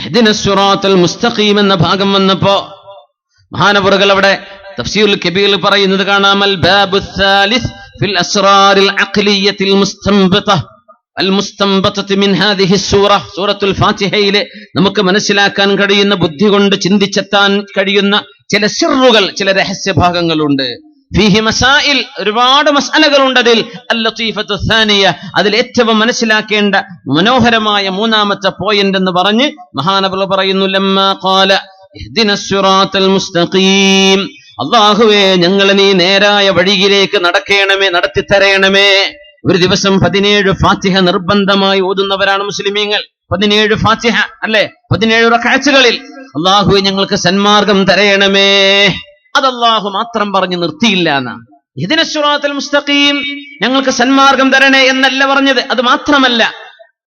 ഇഹ്ദിനസ് സിറാത്തൽ മുസ്തഖീം എന്ന ഭാഗം വന്നപ്പോ മഹാനവറുകൾ അവിടെ തഫ്സീറുൽ കബീർ പറയുന്നത് കാണാം, അൽ ബാബു സാലിസ് ഫിൽ അസ്റാറിൽ അഖ്ലിയ്യത്തിൽ മുസ്തംബതത്ത് മിൻ ഹാദിഹി സൂറ, സൂറത്തുൽ ഫാത്തിഹയിലെ നമുക്ക് മനസ്സിലാക്കാൻ കഴിയുന്ന, ബുദ്ധി കൊണ്ട് ചിന്തിച്ചെത്താൻ കഴിയുന്ന ചില സിർറുകൾ, ചില രഹസ്യഭാഗങ്ങളുണ്ട്. ഫീഹി മസായിൽ, ഒരുപാട് മസ്അലകളുണ്ട് അതിൽ. അൽ ലതീഫത്തു സാനിയ, അതിൽ ഏറ്റവും മനസ്സിലാക്കേണ്ട മനോഹരമായ മൂന്നാമത്തെ പോയിന്റ് എന്ന് പറഞ്ഞ് മഹാനവർ പറയുന്നു, ലമ്മാ ഖാല ഇഹ്ദിനസ് സിറാത്തൽ മുസ്തഖീം, അല്ലാഹുവേ ഞങ്ങളെ നീ നേരായ വഴിയിലേക്ക് നടത്തിത്തരയണമേ. ഒരു ദിവസം 17 ഫാത്തിഹ നിർബന്ധമായി ഓതുന്നവരാണ് മുസ്ലിമീങ്ങൾ. 17 ഫാത്തിഹ അല്ലെ, 17 റക്അത്തുകളിൽ അല്ലാഹുവേ ഞങ്ങൾക്ക് സന്മാർഗം തരയണമേ. അത് അല്ലാഹു മാത്രം പറഞ്ഞ് നിർത്തിയില്ല എന്നാണ്. ഇഹ്ദിനസ് സിറാത്തൽ മുസ്തഖീം, ഞങ്ങൾക്ക് സന്മാർഗം തരണേ എന്നല്ല പറഞ്ഞത്. അത് മാത്രമല്ല,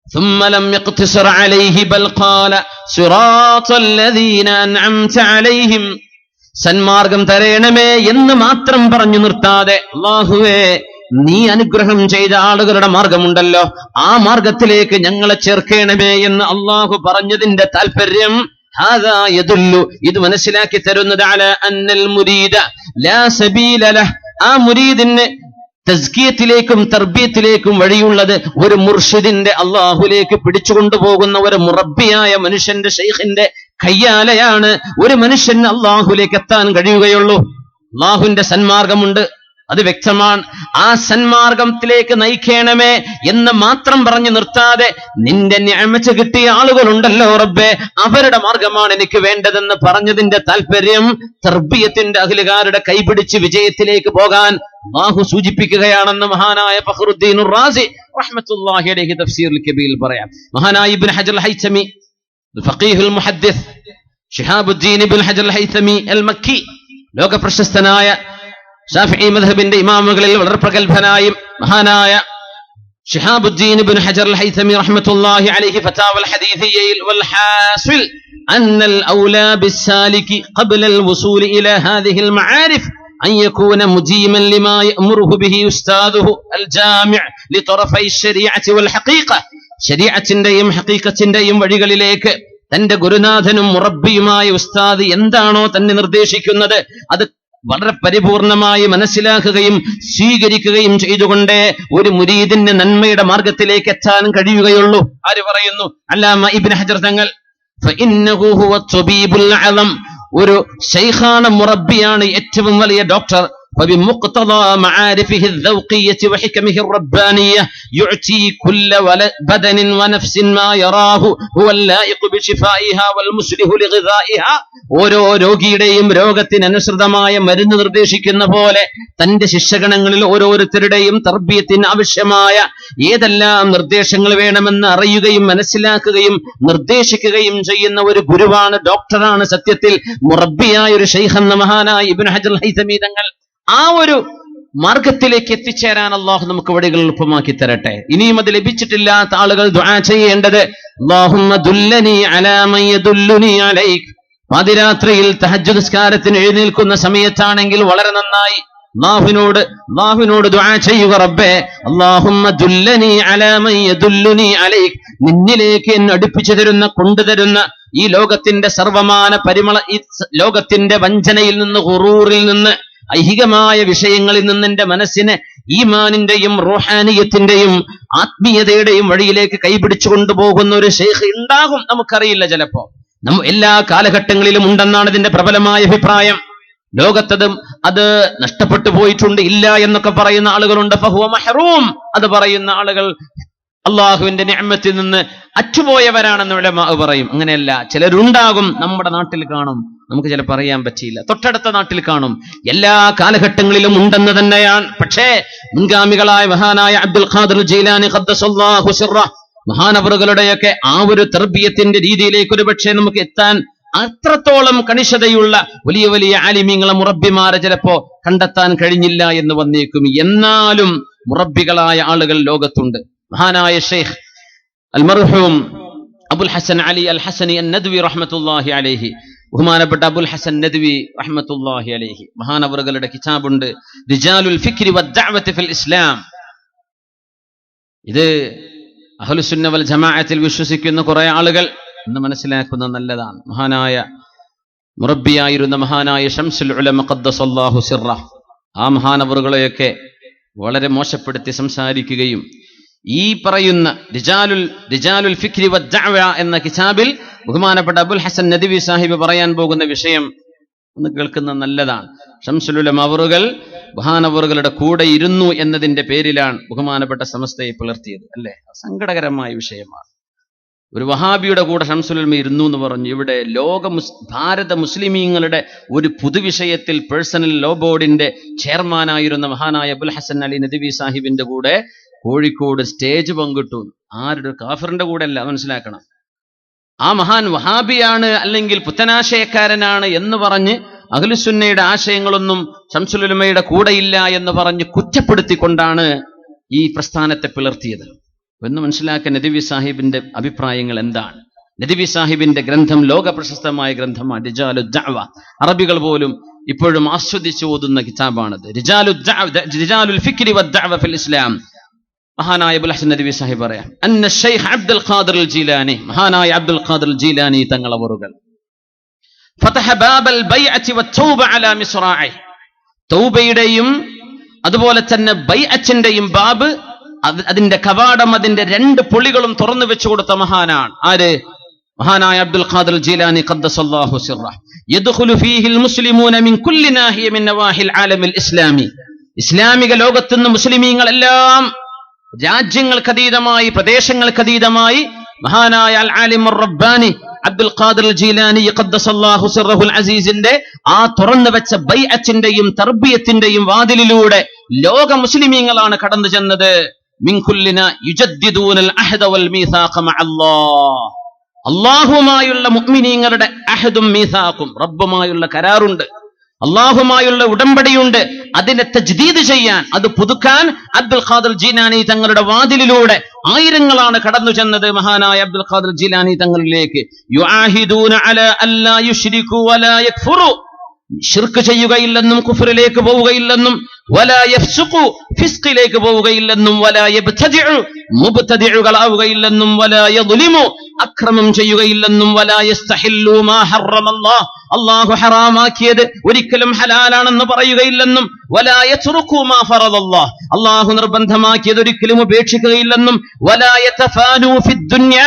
ثم لم يقتصر عليه بل قال صراط الذين أنعمت عليهم, സന്മാർഗം തരയണമേ എന്ന് മാത്രം പറഞ്ഞു നിർത്താതെ, അല്ലാഹുവേ നീ അനുഗ്രഹം ചെയ്ത ആളുകളുടെ മാർഗമുണ്ടല്ലോ, ആ മാർഗത്തിലേക്ക് ഞങ്ങളെ ചേർക്കണമേ എന്ന് അല്ലാഹു പറഞ്ഞതിന്റെ താല്പര്യം ഹാദാ യദുല്ലു, ഇത് മനസ്സിലാക്കി തരുന്നത് അലാ അന്നൽ മുരീദ ലാ സബീല ലഹ്, ആ മുരീദിന് തസ്കിയത്തിലേക്കും തർബിയത്തിലേക്കും വഴിയുള്ളത് ഒരു മുർഷിദിന്റെ, അള്ളാഹുലേക്ക് പിടിച്ചുകൊണ്ടുപോകുന്ന ഒരു മുറബ്ബിയായ മനുഷ്യന്റെ, ഷെയ്ഖിന്റെ കയ്യാലയാണ് ഒരു മനുഷ്യന് അള്ളാഹുലേക്ക് എത്താൻ കഴിയുകയുള്ളൂ. അള്ളാഹുവിന്റെ സന്മാർഗമുണ്ട്, അത് വ്യക്തമാണ്. ആ സന്മാർഗത്തിലേക്ക് നയിക്കണമേ എന്ന് മാത്രം പറഞ്ഞു നിർത്താതെ, നിന്റെ നിഅമത്ത് കിട്ടിയ ആളുകളുണ്ടല്ലോ റബ്ബേ, അവരുടെ മാർഗമാണ് എനിക്ക് വേണ്ടതെന്ന് പറഞ്ഞതിന്റെ താല്പര്യം തർബിയത്തിന്റെ അഹ്ലുകാരുടെ കൈപിടിച്ച് വിജയത്തിലേക്ക് പോകാൻ അല്ലാഹു സൂചിപ്പിക്കുകയാണെന്ന് മഹാനായ ഫഖ്റുദ്ദീൻ റാസി റഹ്മത്തുള്ളാഹി അലൈഹി തഫ്സീറുൽ കബീർ പറയാം. മഹാനായ ഇബ്നു ഹജർ അൽ ഹൈതമി ഫഖീഹുൽ മുഹദ്ദിസ് ശിഹാബുദ്ദീൻ ഇബ്നു ഹജർ അൽ ഹൈതമി അൽ മക്കി, ലോക പ്രശസ്തനായ ഷാഫിഈ മദ്ഹബിന്റെ ഇമാമുകളിൽ വളരെ പ്രഗൽഭനായും മഹാനായ ശിഹാബുദ്ദീൻ ഇബ്നു ഹജർ അൽ ഹൈതമി റഹ്മത്തുള്ളാഹി അലൈഹി ഫതാവൽ ഹദീസിയയിൽ വൽ ഹാസിൽ അന്നൽ ഔലാ ബിസ്സാലികി ഖബ്ല അൽ വസൂൽ ഇലാ ഹാദിഹിൽ മആരിഫ് അൻ യകൂന മുജീമൻ ലിമാ യഅമുറുഹു ബിഹി ഉസ്താദുഹു അൽ ജാമിഅ ലിതറഫൈ ശരീഅത്തി വൽ ഹഖീഖ, ശരീഅത്തിന്റെയും ഹഖീഖത്തിന്റെയും വഴികളിലേക്ക് തന്റെ ഗുരുനാഥനും മുറബ്ബിയുമായ ഉസ്താദ് എന്താണോ തന്നെ നിർദ്ദേശിക്കുന്നത് അത് വളരെ പരിപൂർണമായി മനസ്സിലാക്കുകയും സ്വീകരിക്കുകയും ചെയ്തുകൊണ്ട് ഒരു മുരീദിന്റെ നന്മയുടെ മാർഗത്തിലേക്ക് എത്താൻ കഴിയുകയുള്ളൂ. ആര് പറയുന്നു? അല്ലാമ ഇബ്നു ഹജർ തങ്ങൾ. ഫഇന്നഹു ഹുവ തബീബുൽ അഅലം, ഒരു ശൈഖാണ്, മുറബ്ബിയാണ്, ഏറ്റവും വലിയ ഡോക്ടർ. فبمقتضى معارفه الذوقية وحكمه الربانية يعطي كل بدن ونفس ما يراه هو اللائق بشفائها والمصلح لغذائها, ഓരോ രോഗിയുടെയും രോഗത്തിനനുസൃതമായ മരുന്ന് നിർദ്ദേശിക്കുന്ന പോലെ തന്റെ ശിഷ്യഗണങ്ങളിൽ ഓരോരുത്തരുടെയും തർബിയത്തിന് ആവശ്യമായ ഏതെല്ലാം നിർദ്ദേശങ്ങൾ വേണമെന്ന് അറിയുകയും മനസ്സിലാക്കുകയും നിർദ്ദേശിക്കുകയും ചെയ്യുന്ന ഒരു ഗുരുവാണ്, ഡോക്ടറാണ് സത്യത്തിൽ മുറബ്ബിയായ ഒരു ശൈഖ് എന്ന മഹാനായ ഇബ്നു ഹജർ അൽ ഹൈതമി തങ്ങൾ. ആ ഒരു മാർഗത്തിലേക്ക് എത്തിച്ചേരാൻ അല്ലാഹു നമുക്ക് വഴികൾ എളുപ്പമാക്കി തരട്ടെ. ഇനിയും അത് ലഭിച്ചിട്ടില്ലാത്ത ആളുകൾ ദുആ ചെയ്യേണ്ടത് അല്ലാഹുമ്മ ദുല്ലനി അലാ മൻ യദുല്ലുനി അലൈക്. പാതിരാത്രിയിൽ തഹജ്ജുദ് നിസ്കാരത്തിന് എഴുന്നേൽക്കുന്ന സമയത്താണെങ്കിൽ വളരെ നന്നായി അല്ലാഹുവിനോട് ദുആ ചെയ്യുക, റബ്ബേ അല്ലാഹുമ്മ ദുല്ലനി അലാ മൻ യദുല്ലുനി അലൈക്, നിന്നിലേക്ക് എന്നെ അടുപ്പിച്ചു തരുന്ന, കൊണ്ടുതരുന്ന ഈ ലോകത്തിന്റെ സർവമാന പരിമള, ഈ ലോകത്തിന്റെ വഞ്ചനയിൽ നിന്ന്, ഖുറൂറിൽ നിന്ന്, ഐഹികമായ വിഷയങ്ങളിൽ നിന്ന് എന്റെ മനസ്സിനെ ഈമാനിന്റെയും റൂഹാനിയത്തിന്റെയും ആത്മീയതയുടെയും വഴിയിലേക്ക് കൈപിടിച്ചു കൊണ്ടുപോകുന്ന ഒരു ശൈഖ് ഉണ്ടാകും. നമുക്കറിയില്ല, ചിലപ്പോ എല്ലാ കാലഘട്ടങ്ങളിലും ഉണ്ടെന്നാണ് ഇതിന്റെ പ്രബലമായ അഭിപ്രായം. ലോകത്തതും അത് നഷ്ടപ്പെട്ടു പോയിട്ടുണ്ട്, ഇല്ല എന്നൊക്കെ പറയുന്ന ആളുകളുണ്ട്. ഫഹുവ മഹ്റൂം, അത് പറയുന്ന ആളുകൾ അള്ളാഹുവിന്റെ നിഅമത്തിൽ നിന്ന് അറ്റുപോയവരാണെന്ന് ഉലമാ പറയും. അങ്ങനെയല്ല, ചിലരുണ്ടാകും, നമ്മുടെ നാട്ടിൽ കാണും, നമുക്ക് ചിലപ്പോൾ അറിയാൻ പറ്റിയില്ല, തൊട്ടടുത്ത നാട്ടിൽ കാണും. എല്ലാ കാലഘട്ടങ്ങളിലും ഉണ്ടെന്ന് തന്നെയാണ്. പക്ഷേ മുൻഗാമികളായ മഹാനായ അബ്ദുൽ ഖാദിർ ജീലാനി ഖദ്ദസല്ലാഹു സിർറഹ്, മഹാനവറുകളുടെയൊക്കെ ആ ഒരു തർബിയത്തിന്റെ രീതിയിലേക്ക് ഒരു പക്ഷേ നമുക്ക് എത്താൻ അത്രത്തോളം കണിശതയുള്ള വലിയ വലിയ ആലിമീങ്ങളെ, മുറബ്ബിമാരെ ചിലപ്പോ കണ്ടെത്താൻ കഴിഞ്ഞില്ല എന്ന് വന്നേക്കും. എന്നാലും മുറബ്ബികളായ ആളുകൾ ലോകത്തുണ്ട്. മഹാനായ ഷെയ്ഖ് അൽ മർഹൂം അബുൽ ഹസൻ അലി അൽ ഹസനി അൻ നദ്വി റഹ്മത്തുള്ളാഹി അലൈഹി, ബഹുമാനപ്പെട്ട അബുൽ ഹസൻ നദ്വി റഹ്മത്തുള്ളാഹി അലൈഹി, മഹാനവറുകളുടെ കിതാബുണ്ട് റിജാലുൽ ഫിക്രി വദ്ദഅവതി ഫിൽ ഇസ്ലാം. ഇത് അഹ്ലുസുന്ന വൽ ജമാഅത്തിൽ വിശ്വസിക്കുന്ന കുറെ ആളുകൾ എന്ന് മനസ്സിലാക്കുന്നത് നല്ലതാണ്. മഹാനായ മുറബ്ബിയായിരുന്ന മഹാനായ ശംസുൽ ഉലമ ഖദ്ദസല്ലാഹു സിർറഹ്, ആ മഹാനവറുകളെയൊക്കെ വളരെ മോശപ്പെടുത്തി സംസാരിക്കുകയും ഈ പറയുന്ന റിജാലുൽ ഫിക്രി വദ്ദഅവ എന്ന കിതാബിൽ ബഹുമാനപ്പെട്ട അബുൽ ഹസൻ നദ്വി സാഹിബ് പറയാൻ പോകുന്ന വിഷയം ഒന്ന് കേൾക്കുന്നത് നല്ലതാണ്. ശംസുൽ ഉലമ അവറുകൾ മഹാനവറുകളുടെ കൂടെ ഇരുന്നു എന്നതിന്റെ പേരിലാണ് ബഹുമാനപ്പെട്ട സമസ്തയെ പിളർത്തിയത്, അല്ലേ? സങ്കടകരമായ വിഷയമാണ്. ഒരു വഹാബിയുടെ കൂടെ ശംസുൽ ഉലമ ഇരുന്നു എന്ന് പറഞ്ഞു. ഇവിടെ ഭാരത മുസ്ലിമീങ്ങളുടെ ഒരു പൊതുവിഷയത്തിൽ പേഴ്സണൽ ലോ ബോർഡിന്റെ ചെയർമാനായിരുന്ന മഹാനായ അബുൽ ഹസൻ അലി നദ്വി സാഹിബിന്റെ കൂടെ കോഴിക്കോട് സ്റ്റേജ് പങ്കിട്ടു. ആരുടെ? കാഫിറിന്റെ കൂടെ അല്ല, മനസ്സിലാക്കണം. ആ മഹാൻ വഹാബിയാണ് അല്ലെങ്കിൽ പുത്തനാശയക്കാരനാണ് എന്ന് പറഞ്ഞ് അഹ്ലുസുന്നയുടെ ആശയങ്ങളൊന്നും ശംസുൽ ഉലമയുടെ കൂടെയില്ല എന്ന് പറഞ്ഞ് കുറ്റപ്പെടുത്തിക്കൊണ്ടാണ് ഈ പ്രസ്ഥാനത്തെ പിളർത്തിയത് എന്ന് മനസ്സിലാക്കാൻ നദ്വി സാഹിബിന്റെ അഭിപ്രായങ്ങൾ എന്താണ്? നദ്വി സാഹിബിന്റെ ഗ്രന്ഥം ലോക പ്രശസ്തമായ ഗ്രന്ഥമാണ് റിജാലുദ് ദഅവ. അറബികൾ പോലും ഇപ്പോഴും ആസ്വദിച്ച് ഓതുന്ന കിതാബാണത്. റിജാലുൽ ഫിക്രി വദ്ദഅവ ഫിൽ ഇസ്ലാം. മഹാനായ അബുൽ ഹസൻ നദ്വി സാഹിബ് പറയാം, അന്ന ശൈഖ് അബ്ദുൽ ഖാദിർ അൽ ജീലാനി, മഹാനായ അബ്ദുൽ ഖാദിർ ജീലാനി തങ്ങളവറുകൾ ഫതഹ ബാബൽ ബൈഅത്തി വത്തൗബ അലാ മിസ്റാഇ, തൗബയുടെയും അതുപോലെ തന്നെ ബൈഅത്തിന്റെയും ബാബ്, അതിന്റെ കവാടം, അതിന്റെ രണ്ട് പൊളികളും തുറന്നു വെച്ചു കൊടുത്ത മഹാനാണ്. ആര്? മഹാനായ അബ്ദുൽ ഖാദിർ ജീലാനി ഖദ്ദസല്ലാഹു സിർറഹ്. യദ്ഖുലു ഫീഹിൽ മുസ്ലിമൂന മിൻ കുല്ലി നാഹിയ മിൻ നവാഹിൽ ആലമിൽ ഇസ്ലാമി, ഇസ്ലാമിക ലോകത്തുനിന്ന് മുസ്ലിമീങ്ങളെല്ലാം രാജ്യങ്ങൾക്കതീതമായി പ്രദേശങ്ങൾക്കതീതമായി മഹാനായ അൽ ആലിം റബ്ബാനി അബ്ദുൽ ഖാദിർ ജീലാനി ഖദ്ദസല്ലാഹു സിർറഹുൽ അസീസിന്റെ ആ തുറന്നു വെച്ച ബൈഅത്തിന്റെയും തർബിയത്തിന്റെയും വാതിലിലൂടെ ലോക മുസ്ലിമീങ്ങളാണ് കടന്നു ചെന്നത്. മിൻ കുല്ലിന യുജദ്ദിദൂനൽ അഹദ വൽ മീസാഖ മഅല്ലാഹ്, അല്ലാഹുമായുള്ള മുഅ്മിനീങ്ങളുടെ അഹദും മീസാഖും, റബ്ബുമായുള്ള കരാറുണ്ട്, അല്ലാഹുമായുള്ള ഉടമ്പടിയുണ്ട്. അതിനെ തജ്ദീദ് ചെയ്യാൻ, അത് പുതുക്കാൻ അബ്ദുൽ ഖാദിർ ജീലാനി തങ്ങളുടെ വാതിലിലൂടെ ആയിരങ്ങളാണ് കടന്നു ചെന്നത് മഹാനായ അബ്ദുൽ ഖാദിർ ജീലാനി തങ്ങളിലേക്ക്. യുആഹിദൂന അലാ അല്ലാ യുശ്രികു വലാ യക്ഫുറു, ശിർക്ക് ചെയ്യുകയില്ലെന്നും കുഫറിലേക്ക് പോവുകയില്ലെന്നും, വലാ യഫ്സുഖു, ഫിസ്ഖിലേക്ക് പോവുകയില്ലെന്നും, വലാ യബ്തദിഉ, മുബ്തദിഉകളാവുകയില്ലെന്നും, വലാ യദ്ലിമു, അക്രമം ചെയ്യുകയില്ലെന്നും, വലാ യസ്തഹില്ലു മാ ഹറമല്ലാഹ്, അല്ലാഹു ഹറാമാക്കിയത് ഒരിക്കലും ഹലാലാണെന്ന് പറയുകയില്ലെന്നും, വലാ യത്റുകു മാ ഫറദല്ലാഹ്, അല്ലാഹു നിർബന്ധമാക്കിയത് ഒരിക്കലും ഉപേക്ഷിക്കുകയില്ലെന്നും, വലാ യതഫാനു ഫിദ്ദുനിയ,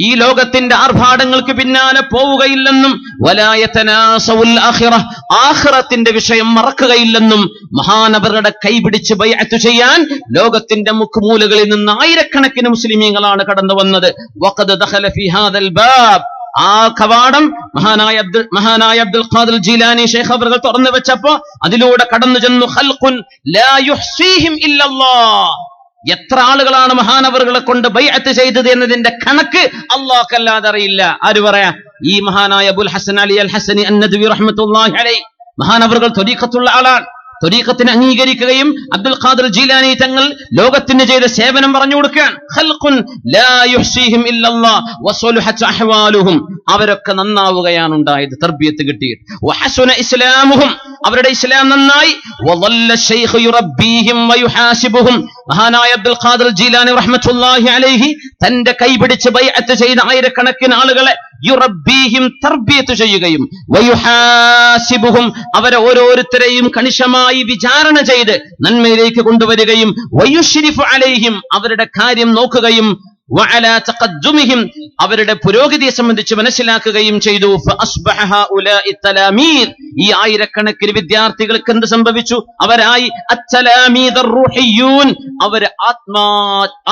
ഈ ലോകത്തിന്റെ ആർഭാടങ്ങൾക്ക് പിന്നാലെ പോവുകയില്ലെന്നും, വലാ യതനാസവുൽ ആഖിറ, ആഖിറത്തിന്റെ വിഷയം മറക്കുകയില്ലെന്നും മഹാനവറുടെ കൈപിടിച്ച് ബൈഅത്ത് ചെയ്യാൻ ലോകത്തിന്റെ മുക്കുമൂലകളിൽ നിന്ന് ആയിരക്കണക്കിന് മുസ്ലിമീങ്ങളാണ് കടന്നു വന്നത്. വഖദ് ദഖല ഫീ ഹാദൽ ബാബ്, ആ കവാടം മഹാനായ അബ്ദുൽ ഖാദിർ ജീലാനി ശൈഖ് അവറുകൾ തുറന്നു വെച്ചപ്പോ അതിലൂടെ കടന്നു ചെന്നു ഖൽഖുൻ ലാ യുഹ്സീഹിം ഇല്ലല്ലാഹ്, എത്ര ആളുകളാണ് മഹാനവറുകളെ കൊണ്ട് ബൈഅത്ത് ചെയ്തത് എന്നതിന്റെ കണക്ക് അല്ലാഹുക്കല്ലാതെ അറിയില്ല. ആര് പറയാ? ഈ മഹാനായ അബുൽ ഹസൻ അലി അൽ ഹസനി അന്നദ്വി റഹ്മത്തുള്ളാഹി അലൈഹി മഹാനവറുകൾ ത്വരീഖത്തുള്ള ആളാണ്. ത്വരീഖത്തിനെ അംഗീകരിക്കുകയും അബ്ദുൽ ഖാദിർ ജീലാനി തങ്ങൾ ലോകത്തിന് ചെയ്ത സേവനം പറഞ്ഞു കൊടുക്കാൻ. ഖൽഖുൻ ലാ യുഹ്സീഹിം ഇല്ലല്ലാഹ് വസലുഹത അഹ്വാലുഹും, അവരൊക്കെ നന്നാവുകയാണ് ഉണ്ടായത്, തർബിയത്ത് കിട്ടിയിട്ട്. വഹസുന ഇസ്ലാമുഹും, അവരുടെ ഇസ്ലാം നന്നായി. വളല്ല ശൈഖ് യുറബ്ബീഹിം വയുഹാസിബുഹും, മഹാനായ അബ്ദുൽ ഖാദിർ ജീലാനി റഹ്മത്തുള്ളാഹി അലൈഹി തന്റെ കൈപിടിച്ച് ബൈഅത്ത് ചെയ്ത ആയിരക്കണക്കിന് ആളുകളെ യുറബ്ബീഹിം, തർബിയത്ത് ചെയ്യുകയും, വയുഹാസിബുഹും, അവരെ ഓരോരുത്തരെയും കണിശമായി വിചാരണ ചെയ്ത് നന്മയിലേക്ക് കൊണ്ടുവരികയും, വയുശ്രിഫു അലൈഹിം, അവരുടെ കാര്യം നോക്കുകയും, വഅലാ തഖദ്ദുമിഹിം, അവരുടെ പുരോഗതിയെ സംബന്ധിച്ച് മനസ്സിലാക്കുകയും ചെയ്തു. ഫഅസ്ബഹ ഹഉലാഇ തലാമീദ്, ഈ ആയിരക്കണക്കിന് വിദ്യാർത്ഥികൾക്ക് എന്ത് സംഭവിച്ചു? അവരായി അത്തലാമീദ് റൂഹിയ്യൂൻ, അവർ